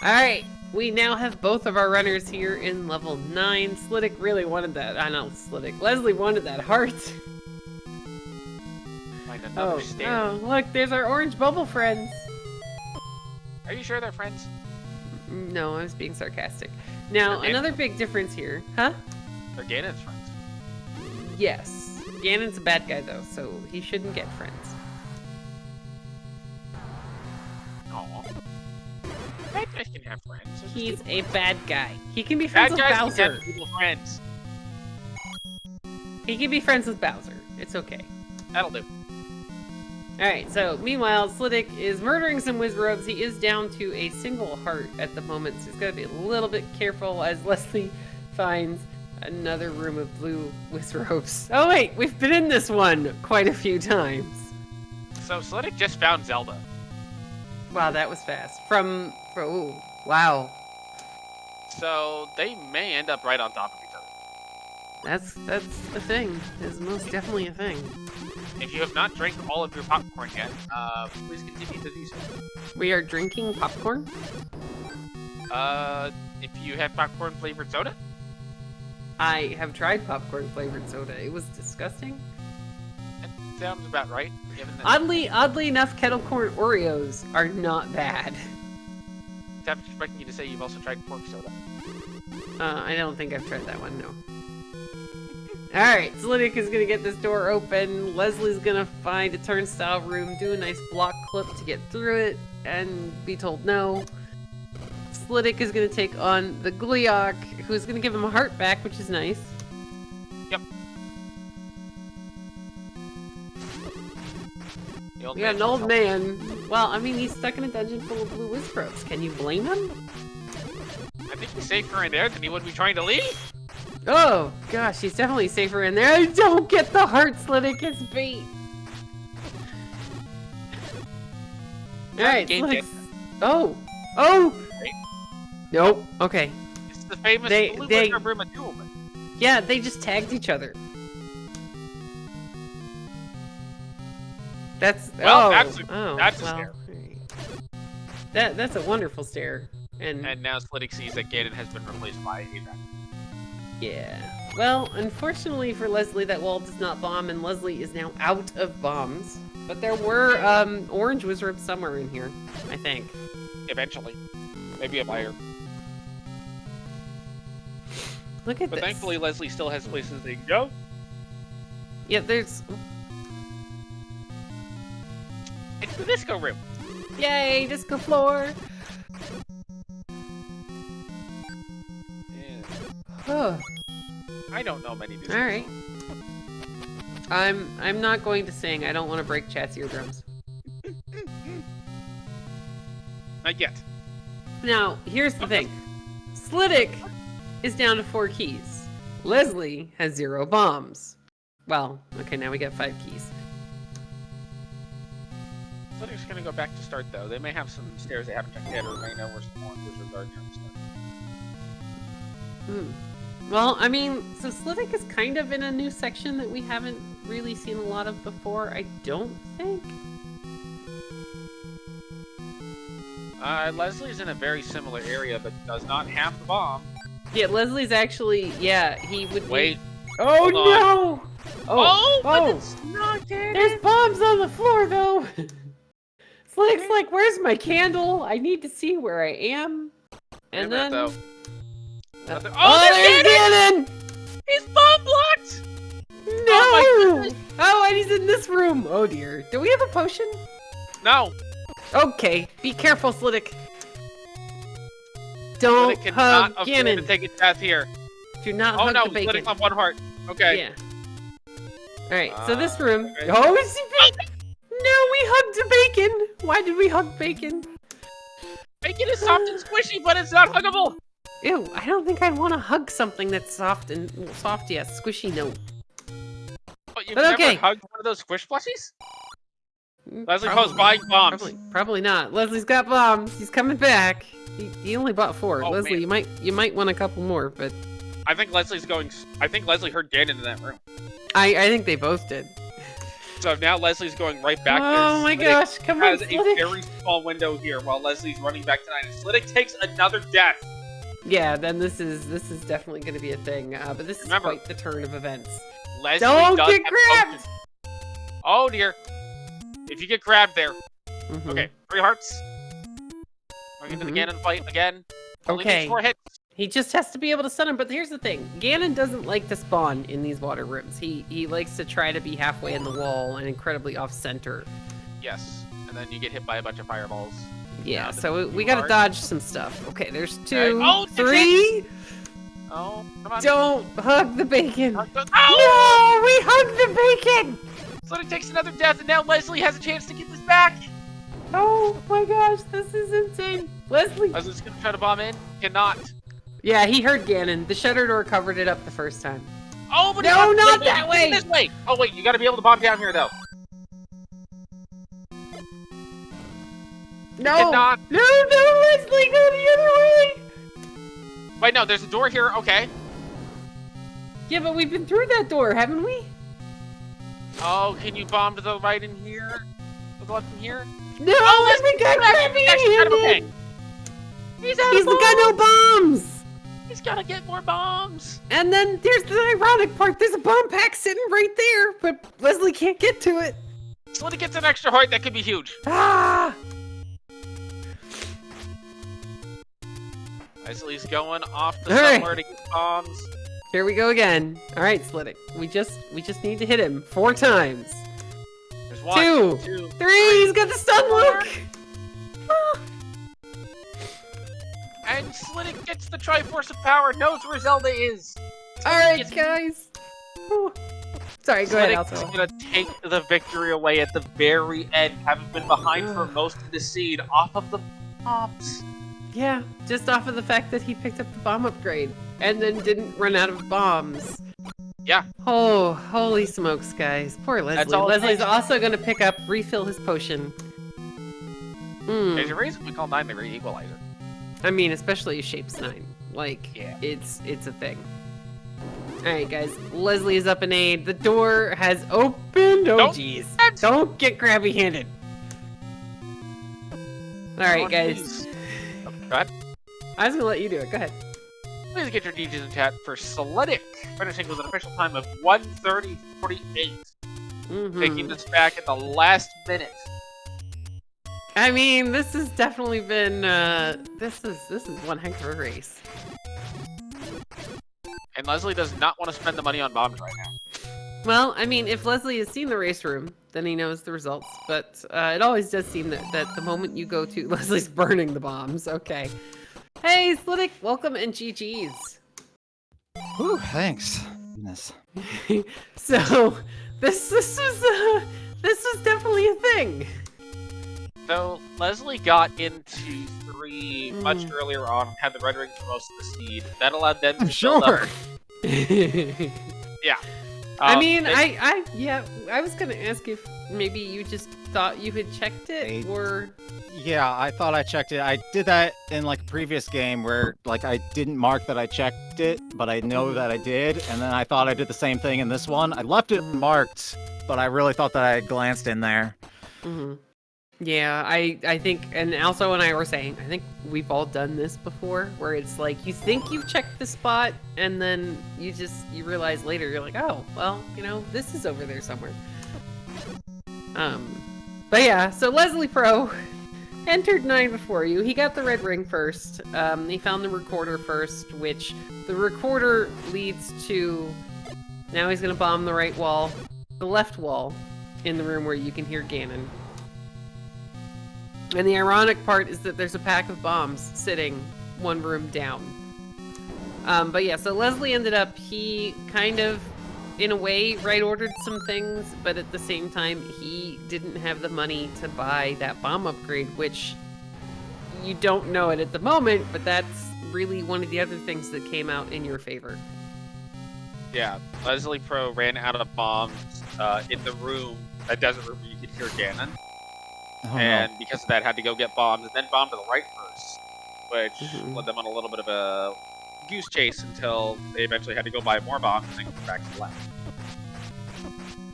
Alright, we now have both of our runners here in level 9. Slidick really wanted that. I know, Slidick. Leslie wanted that heart. Find another stair. Oh, look, there's our orange bubble friends. Are you sure they're friends? No, I was being sarcastic. Now, They're another big difference here. Huh? They're Ganon's friends. Yes. Ganon's a bad guy, though, so he shouldn't get friends. Aw. Bad guys can have friends. He's a bad guy. He can be friends Bad with guys can Bowser. have evil friends. He can be friends with Bowser. It's okay. That'll do. Alright, so meanwhile, Slidick is murdering some Wizrobes. He is down to a single heart at the moment, so he's got to be a little bit careful as Leslie finds another room of blue Wizrobes. Oh wait, we've been in this one quite a few times. So Slidick just found Zelda. Wow, that was fast. Ooh, wow. So they may end up right on top of each other. That's a thing. It's most definitely a thing. If you have not drank all of your popcorn yet, please continue to do so. We are drinking popcorn? If you have popcorn flavored soda? I have tried popcorn flavored soda. It was disgusting. That sounds about right, given that Oddly enough, kettle corn Oreos are not bad. I'm expecting you to say you've also tried pork soda. I don't think I've tried that one, no. Alright, Slidick is gonna get this door open. Leslie's gonna find a turnstile room, do a nice block clip to get through it, and be told no. Slidick is gonna take on the Gleeok, who's gonna give him a heart back, which is nice. Yep. The old We got man an old wants help. man. Well, I mean, he's stuck in a dungeon full of blue Wizrobes. Can you blame him? I think he's safer in there than he would be trying to leave. Oh, gosh, he's definitely safer in there. Don't get the heart, Slidick. It's bait. Alright, Game Slidick. changer. Oh! Right? Nope. Okay. It's the famous blue they- Wizard room of doom. Yeah, they just tagged each other. That's Well, oh, that's a well, stare. alright. That's a wonderful stare. And now Slidick sees that Ganon has been replaced by a dragon. yeah. Well, unfortunately for Leslie, that wall does not bomb, and Leslie is now out of bombs. But there were orange Wizrobes somewhere in here, I think. Eventually. Maybe a buyer. Look at But this. thankfully Leslie still has places they can go. Yeah, there's. It's the disco room. Yay, disco floor. Yeah. Oh, I don't know many disco all right. I'm not going to sing. I don't want to break Chat's eardrums. Not yet. Now, here's the thing. Slidick is down to 4 keys. Leslie has 0 bombs. Well, okay, now we got 5 keys. Slidick's gonna go back to start though. They may have some stairs they haven't checked yet, or may know where some more Wizard are near the start. Well, I mean, so Slidick is kind of in a new section that we haven't really seen a lot of before, I don't think. Leslie's in a very similar area, but does not have the bomb. Yeah, Leslie's actually, yeah, he would Wait. be... Oh, Hold on. no! But it's not Ganon! There's bombs on the floor, though! Slidick's like, where's my candle? I need to see where I am. And Wait a minute, then... though. Nothing- Oh, there's there's Ganon! He's bomb blocked! No! Oh, and he's in this room. Oh, dear. Do we have a potion? No! Okay, be careful, Slidick. Don't Slidick cannot hug afford to Ganon. take its path here. Do not Oh hug no, the bacon. Slidick's on 1 heart. Okay. Yeah. right, so this room. Okay. Oh, is he big? No, we hugged a bacon. Why did we hug bacon? Bacon is soft and squishy, but it's not huggable. Ew, I don't think I'd want to hug something that's soft and soft, yes, squishy, no. But you've But never okay. hugged one of those squish plushies? Leslie Probably- Poe's buying bombs. Probably not. Leslie's got bombs. He's coming back. He only bought 4. Oh, Leslie, man. you might want a couple more, but I think Leslie's going. I think Leslie heard Ganon in that room. I think they both did. So now Leslie's going right back there. Oh my Slidick gosh, come on, has a Slidick. very small window here while Leslie's running back to 9. And Slidick takes another death. Yeah, then this is definitely going to be a thing. But this is Remember- quite the turn of events. Leslie Don't does get have grabbed! potions. Oh dear. If you get grabbed there. Mhm. Okay, 3 hearts. Going into the Mhm. Ganon fight again. Only Okay. needs 4 hits. He just has to be able to stun him. But here's the thing: Ganon doesn't like to spawn in these water rooms. He likes to try to be halfway in the wall and incredibly off center. Yes. And then you get hit by a bunch of fireballs. Yeah, Now so the we got to hard. dodge some stuff. Okay, there's 2, Okay. Oh, 6 3. Oh, come on. Don't hug the bacon. Oh! No, we hugged the bacon. Slidick takes another death, and now Leslie has a chance to get this back. Oh my gosh, this is insane. Leslie. Leslie's gonna try to bomb in. Cannot. Yeah, he heard Ganon. The shutter door covered it up the first time. Oh, but No, wait, not wait, that way. This way. Oh wait, you gotta be able to bomb down here though. No. Cannot. No, Leslie, go the other way. Wait, no, there's a door here. Okay. Yeah, but we've been through that door, haven't we? Oh, can you bomb to the right in here? To the left in here? No, Oh, Leslie got Actually, kind of okay. He's He's out of got no bombs. He's gotta get more bombs. And then there's the ironic part. There's a bomb pack sitting right there, but Leslie can't get to it. Slidick gets an extra heart. That could be huge. Ah! Leslie's going off to All right. somewhere to get bombs. Here we go again. All right, Slidick. We just need to hit him 4 times. There's 1, 2, 2, 3. He's got the stun look. Ah. and Slidick gets the Triforce of Power. Knows where Zelda is. All right, Yes. guys. Whew. Sorry, go ahead, Slidick is Alto. gonna take the victory away at the very end, having been behind for most of the seed off of the bombs. Yeah, just off of the fact that he picked up the bomb upgrade and then didn't run out of bombs. Yeah. Oh, holy smokes, guys. Poor Leslie. all it Leslie's takes. also going to refill his potion. There's a reason we call 9 the re-equalizer. I mean, especially Shapes 9. Like, Yeah. it's a thing. Alright, guys. Leslie is up in aid. The door has opened. Oh, Don't- jeez. Don't get grabby-handed. Alright, Oh, guys. jeez. Go ahead. I was going to let you do it. Go ahead. Please get your DJs in chat for Slidick, finishing with an official time of 1:30:48, taking Mhm. us back at the last minute. I mean, this has definitely been, this is one heck of a race. And Leslie does not want to spend the money on bombs right now. Well, I mean, if Leslie has seen the race room, then he knows the results. But it always does seem that the moment you go to, Leslie's burning the bombs. Okay. Hey, Slidick, welcome and GG's. Whew, thanks. Goodness. So, this was definitely a thing. So Leslie got into 3 much Mm. earlier on and had the red ring for most of the seed. That allowed them to I'm build up. sure. Yeah. I mean, they- I was gonna ask if maybe you just thought you had checked it, or Yeah, I thought I checked it. I did that in like a previous game where like I didn't mark that I checked it, but I know that I did, and then I thought I did the same thing in this one. I left it marked, but I really thought that I had glanced in there. Mhm. Yeah, I think, and also and I were saying, I think we've all done this before, where it's like you think you've checked the spot, and then you realize later you're like, oh, well, you know, this is over there somewhere. But yeah, so Leslie Pro entered 9 before you. He got the red ring first. He found the recorder first, which the recorder leads to. Now he's gonna bomb the right wall, the left wall, in the room where you can hear Ganon. And the ironic part is that there's a pack of bombs sitting 1 room down. But yeah, so Leslie ended up, he kind of in a way, right-ordered some things, but at the same time, he didn't have the money to buy that bomb upgrade, which you don't know it at the moment, but that's really one of the other things that came out in your favor. Yeah, Leslie Pro ran out of bombs in the room, that desert room where you could hear Ganon. Oh, And no. because of that, had to go get bombs and then bomb to the right first, which led them on a little bit of a goose chase until they eventually had to go buy more bombs and then go back to the left.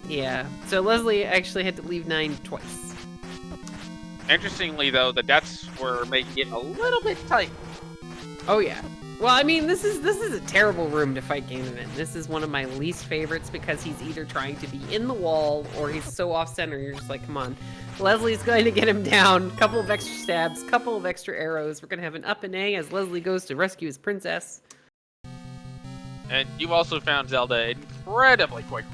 Yeah, so Leslie actually had to leave 9 twice. Interestingly, though, the deaths were making it a little bit tight. Oh yeah. Well, I mean, this is a terrible room to fight Ganon in. This is one of my least favorites because he's either trying to be in the wall or he's so off-center. You're just like, come on. Leslie's going to get him down. Couple of extra stabs, couple of extra arrows. We're going to have an up and A as Leslie goes to rescue his princess. And you also found Zelda incredibly quick.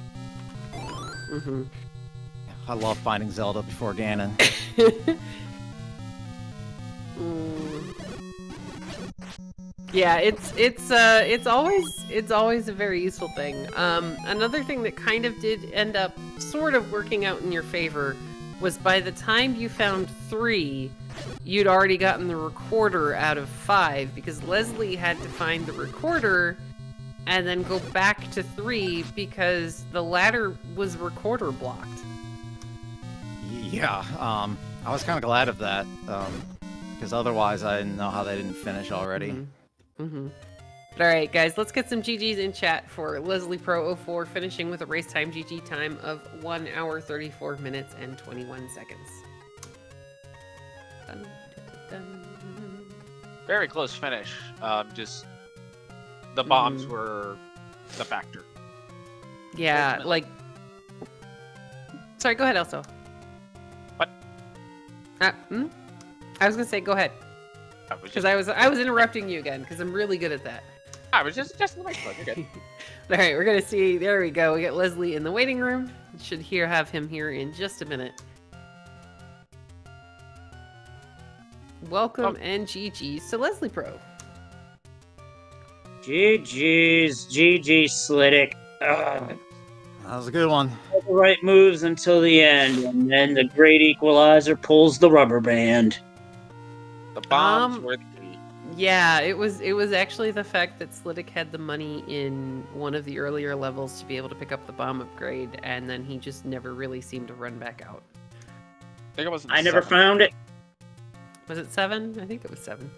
I love finding Zelda before Ganon. Yeah, it's always a very useful thing. Another thing that kind of did end up sort of working out in your favor was by the time you found 3, you'd already gotten the recorder out of 5 because Leslie had to find the recorder and then go back to 3 because the ladder was recorder blocked. Yeah, I was kind of glad of that, because otherwise I didn't know how they didn't finish already. But alright, guys, let's get some GGs in chat for Leslie Pro 04 finishing with a race time GG time of 1 hour 34 minutes and 21 seconds. Dun, dun, dun. Very close finish. Just the bombs were the factor. Yeah, like. Sorry, go ahead, Elso. What? I was gonna say, go ahead. Because I was interrupting you again, because I'm really good at that. I was just the microphone. You're good. All right, we're gonna see. There we go. We got Leslie in the waiting room. Should have him here in just a minute. Welcome and GG's to Leslie Pro. GG's, GG Slidick. That was a good one. All the right moves until the end, and then the great equalizer pulls the rubber band. The bombs were the key. Yeah, it was actually the fact that Slidick had the money in one of the earlier levels to be able to pick up the bomb upgrade, and then he just never really seemed to run back out. I think it was. I never found it. Was it 7? I think it was 7.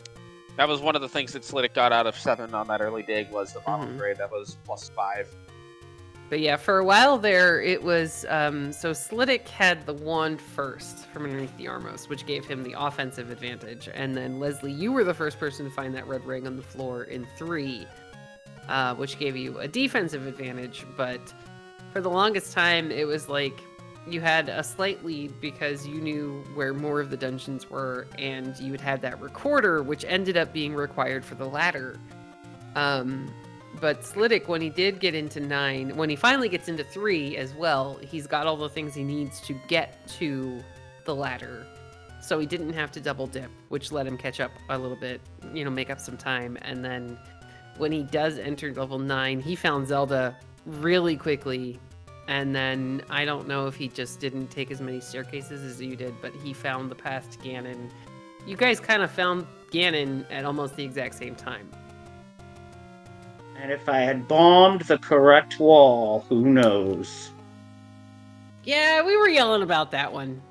That was one of the things that Slidick got out of 7 on that early dig was the bomb upgrade. That was +5. But yeah, for a while there, it was, so Slidick had the wand first from underneath the Armos, which gave him the offensive advantage. And then, Leslie, you were the first person to find that red ring on the floor in 3, which gave you a defensive advantage. But for the longest time, it was like you had a slight lead because you knew where more of the dungeons were, and you had had that recorder, which ended up being required for the ladder. But Slidick, when he did get into 9, when he finally gets into 3 as well, he's got all the things he needs to get to the ladder. So he didn't have to double dip, which let him catch up a little bit, make up some time. And then when he does enter level 9, he found Zelda really quickly. And then I don't know if he just didn't take as many staircases as you did, but he found the path to Ganon. You guys kind of found Ganon at almost the exact same time. And if I had bombed the correct wall, who knows? Yeah, we were yelling about that one.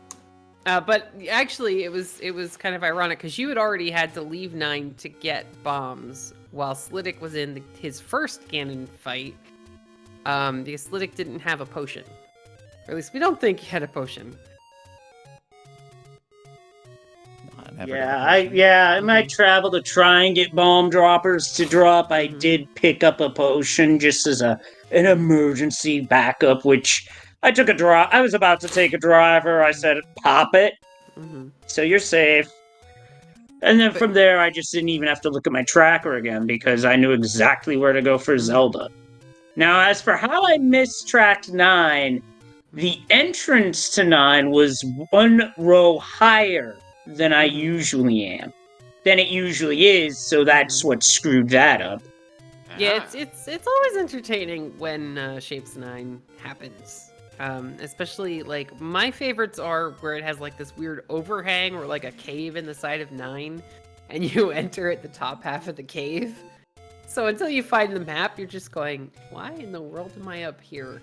But actually, it was kind of ironic because you had already had to leave 9 to get bombs, while Slidick was in his first Ganon fight. Because Slidick didn't have a potion. Or at least we don't think he had a potion. I might travel to try and get bomb droppers to drop. I did pick up a potion just as an emergency backup, which I took a drop. I was about to take a driver. I said, pop it. So you're safe. And then from there, I just didn't even have to look at my tracker again because I knew exactly where to go for Zelda. Now, as for how I mistracked 9, the entrance to 9 was 1 row higher than I usually am. Than it usually is, so that's what screwed that up. Yeah, it's always entertaining when Shapes 9 happens. Especially like my favorites are where it has like this weird overhang or like a cave in the side of 9, and you enter at the top half of the cave. So until you find the map, you're just going, why in the world am I up here?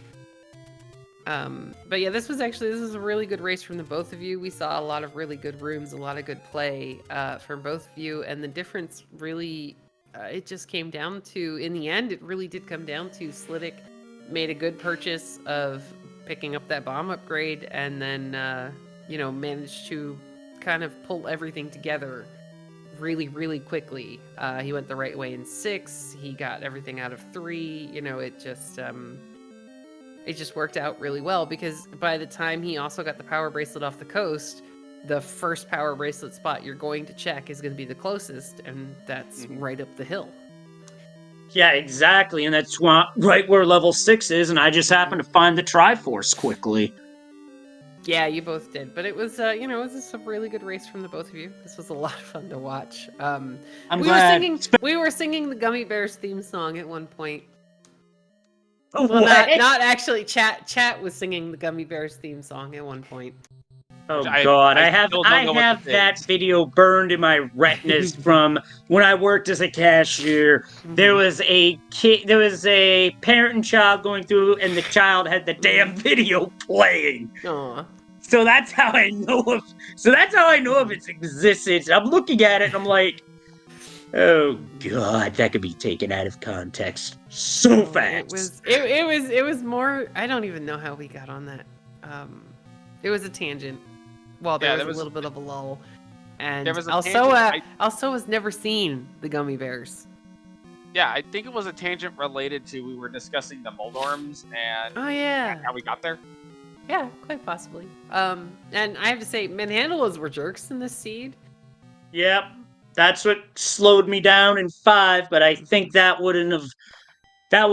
But yeah, this was a really good race from the both of you. We saw a lot of really good rooms, a lot of good play from both of you, and the difference really, it just came down to, in the end, it really did come down to Slidick made a good purchase of picking up that bomb upgrade, and then, managed to kind of pull everything together really, really quickly. He went the right way in 6, he got everything out of 3, it just worked out really well, because by the time he also got the power bracelet off the coast, the first power bracelet spot you're going to check is going to be the closest, and that's right up the hill. Yeah, exactly, and that's right where level 6 is, and I just happened to find the Triforce quickly. Yeah, you both did, but it was, it was just a really good race from the both of you. This was a lot of fun to watch. We were singing the Gummy Bears theme song at one point. Oh, well, not actually. Chat was singing the Gummy Bears theme song at one point. Oh God, I have that video burned in my retinas from when I worked as a cashier. There was a parent and child going through, and the child had the damn video playing. Aww. So that's how I know of its existence. I'm looking at it and I'm like, oh God, that could be taken out of context so fast. It was more. I don't even know how we got on that. It was a tangent. Well, there was a little bit of a lull, and also has never seen the Gummy Bears. Yeah, I think it was a tangent related to we were discussing the Moldorms and how we got there. Yeah, quite possibly. And I have to say, Manhandlas were jerks in this seed. Yep. That's what slowed me down in 5, but I think that would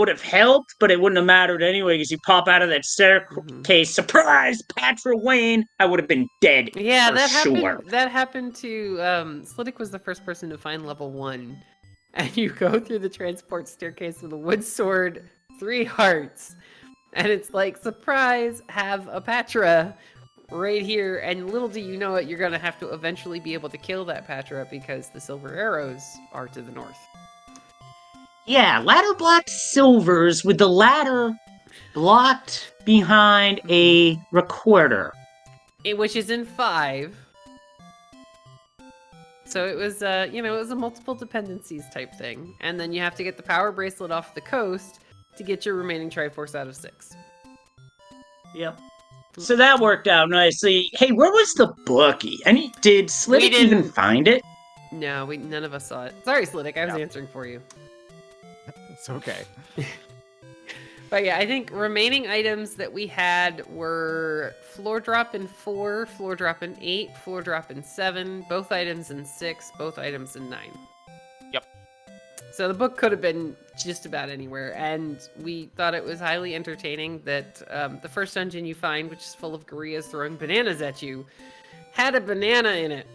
have helped, but it wouldn't have mattered anyway, because you pop out of that staircase, surprise, Patra Wayne, I would have been dead. Yeah, sure. That happened to, Slidick was the first person to find level 1, and you go through the transport staircase with a wood sword, 3 hearts, and it's like, surprise, have a Patra right here, and little do you know it, you're gonna have to eventually be able to kill that Patra because the silver arrows are to the north. Yeah, ladder blocked silvers with the ladder blocked behind a recorder. Which is in 5. So it was, it was a multiple dependencies type thing. And then you have to get the power bracelet off the coast to get your remaining Triforce out of 6. Yep. So that worked out nicely. Hey, where was the bookie? Did Slidick even find it? No, none of us saw it. Sorry, Slidick, I was answering for you. It's okay. But yeah, I think remaining items that we had were floor drop in 4, floor drop in 8, floor drop in 7, both items in 6, both items in 9. Yep. So the book could have been just about anywhere, and we thought it was highly entertaining that the first dungeon you find, which is full of gorillas throwing bananas at you, had a banana in it.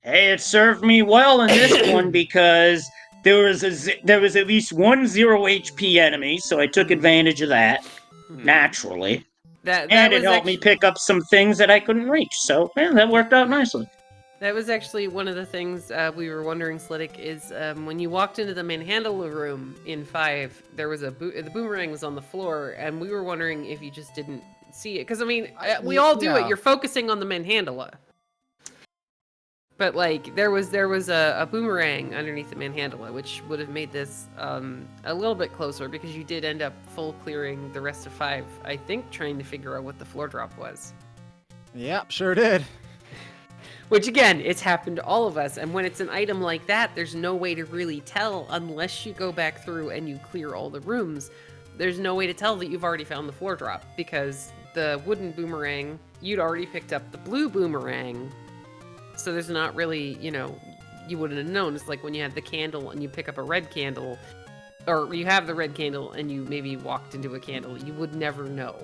Hey, it served me well in this one because there was at least one 0 HP enemy, so I took advantage of that, naturally. And it helped me pick up some things that I couldn't reach, so yeah, that worked out nicely. That was actually one of the things we were wondering, Slidick, is when you walked into the Manhandla room in 5, there was the boomerang was on the floor, and we were wondering if you just didn't see it. Because, I mean, we all do it. You're focusing on the Manhandla. But, like, there was a boomerang underneath the Manhandla, which would have made this a little bit closer, because you did end up full clearing the rest of 5, I think, trying to figure out what the floor drop was. Yep, sure did. Which, again, it's happened to all of us, and when it's an item like that, there's no way to really tell unless you go back through and you clear all the rooms. There's no way to tell that you've already found the floor drop, because the wooden boomerang, you'd already picked up the blue boomerang, so there's not really, you wouldn't have known. It's like when you have the candle and you pick up a red candle, or you have the red candle and you maybe walked into a candle, you would never know.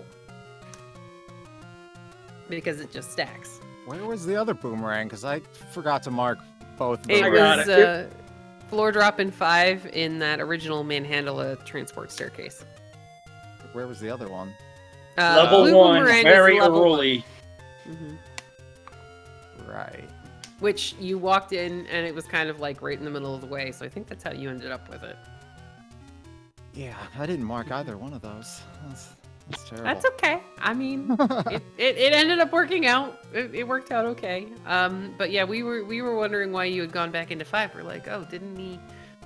Because it just stacks. Where was the other boomerang? Because I forgot to mark both. It was floor drop in 5 in that original Manhandla transport staircase. Where was the other one? Level Blue 1, Boomerang is very level early. 1. Right. Which you walked in and it was kind of like right in the middle of the way, so I think that's how you ended up with it. Yeah, I didn't mark either one of those. That's terrible. That's okay. I mean, it ended up working out. It worked out okay. But yeah, we were wondering why you had gone back into 5. We're like, oh, didn't he?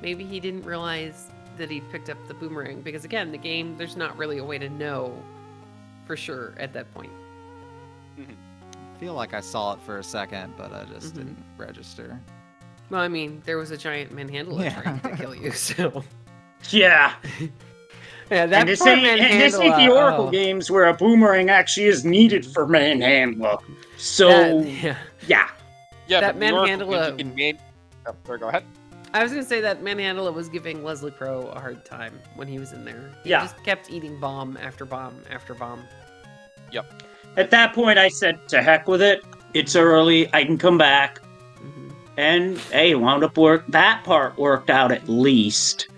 Maybe he didn't realize that he picked up the boomerang, because again, the game, there's not really a way to know for sure at that point. I feel like I saw it for a second, but I just didn't register. Well, I mean, there was a giant manhandler trying to kill you, so Yeah. yeah, that And this poor ain't the Oracle games where a boomerang actually is needed for manhandler. So, yeah. yeah. Yeah, That but the Oracle Manhandla- games, you can Oh, sorry, go ahead. I was gonna say that Manhandla was giving Leslie Crow a hard time when he was in there. He Yeah. just kept eating bomb after bomb after bomb. Yep. At that point, I said, to heck with it. It's early. I can come back. Mhm. And, hey, that part worked out at least.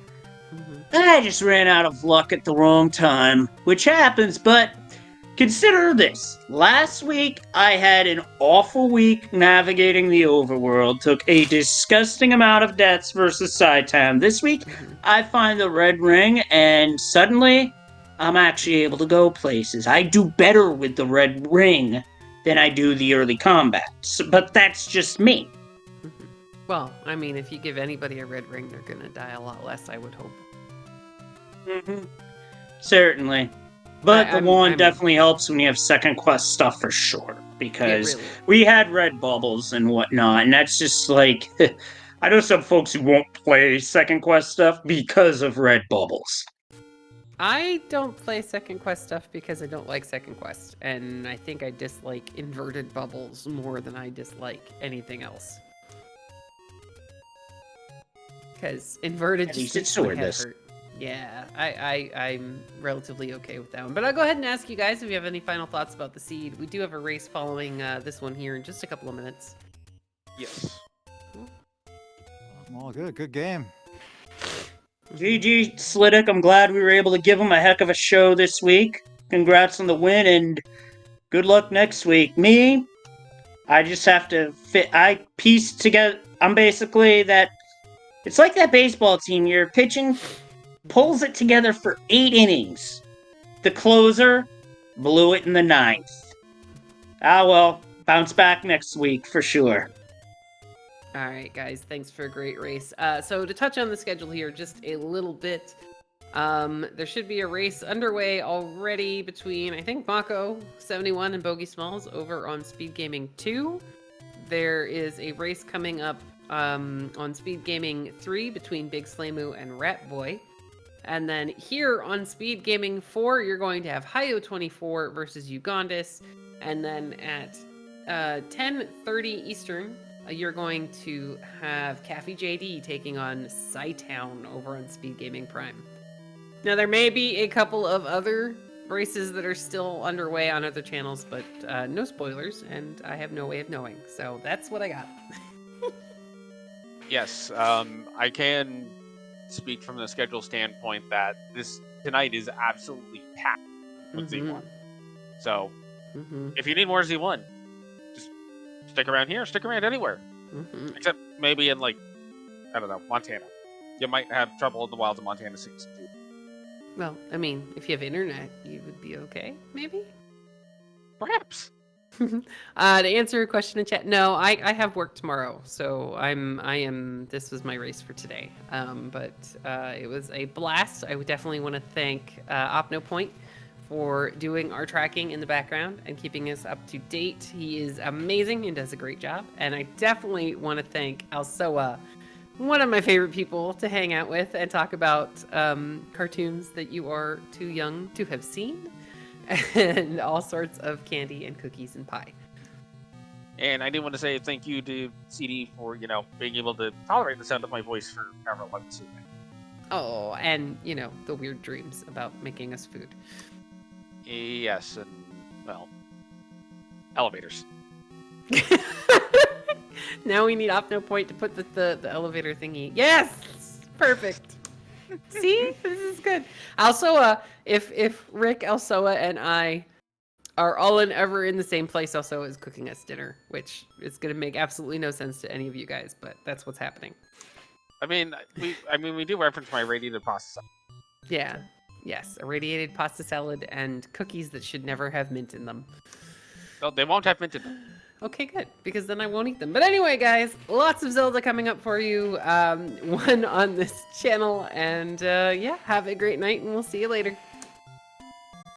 Mhm. I just ran out of luck at the wrong time, which happens, but consider this. Last week, I had an awful week navigating the overworld, took a disgusting amount of deaths versus side time. This week, I find the red ring, and suddenly, I'm actually able to go places. I do better with the red ring than I do the early combat, but that's just me. Well, I mean, if you give anybody a red ring, they're gonna die a lot less, I would hope. Certainly. But the I'm- wand definitely helps when you have second quest stuff for sure. Because really. we had red bubbles and whatnot, and that's just like... I know some folks who won't play second quest stuff because of red bubbles. I don't play second quest stuff because I don't like second quest, and I think I dislike inverted bubbles more than I dislike anything else. Because inverted At just least it's makes my head swordless. hurt. Yeah, I'm relatively okay with that one. But I'll go ahead and ask you guys if you have any final thoughts about the seed. We do have a race following this one here in just a couple of minutes. Yes. All good. Good game. GG, Slidick, I'm glad we were able to give him a heck of a show this week. Congrats on the win, and good luck next week. Me, I just have to I piece together... I'm basically that... It's like that baseball team. You're pitching... pulls it together for 8 innings. The closer blew it in the 9th. Ah, well, bounce back next week for sure. All right, guys, thanks for a great race. So to touch on the schedule here just a little bit, there should be a race underway already between, I think, Mako 71 and Bogey Smalls over on Speed Gaming 2. There is a race coming up on Speed Gaming 3 between Big Slamu and Rat Boy. And then here on Speed Gaming 4, you're going to have Hayo 24 versus Ugandis. And then at 10:30 Eastern, you're going to have Caffey JD taking on Cytown over on Speed Gaming Prime. Now, there may be a couple of other races that are still underway on other channels, but no spoilers, and I have no way of knowing. So that's what I got. Yes, I can speak from the schedule standpoint that tonight is absolutely packed with Z1. So, if you need more Z1, just stick around here, stick around anywhere. Except maybe in, like, I don't know, Montana. You might have trouble in the wilds of Montana Season 2. Well, I mean, if you have internet, you would be okay, maybe? Perhaps. To answer a question in chat, no, I have work tomorrow, so this was my race for today. But it was a blast. I would definitely want to thank OpnoPoint for doing our tracking in the background and keeping us up to date. He is amazing and does a great job. And I definitely want to thank Alsoa, one of my favorite people to hang out with and talk about cartoons that you are too young to have seen, and all sorts of candy and cookies and pie. And I do want to say thank you to CD for, being able to tolerate the sound of my voice for however long this has been. Oh, and, the weird dreams about making us food. Yes, and, well, elevators. Now we need Opno Point to put the elevator thingy. Yes! Perfect. See? This is good. Also, if Rick, Elsoa, and I are all ever in the same place, Elsoa is cooking us dinner, which is going to make absolutely no sense to any of you guys, but that's what's happening. I mean, we do reference my radiated pasta salad. Yeah. Yes, irradiated pasta salad and cookies that should never have mint in them. No, they won't have mint in them. Okay, good, because then I won't eat them. But anyway, guys, lots of Zelda coming up for you, one on this channel, and yeah, have a great night, and we'll see you later.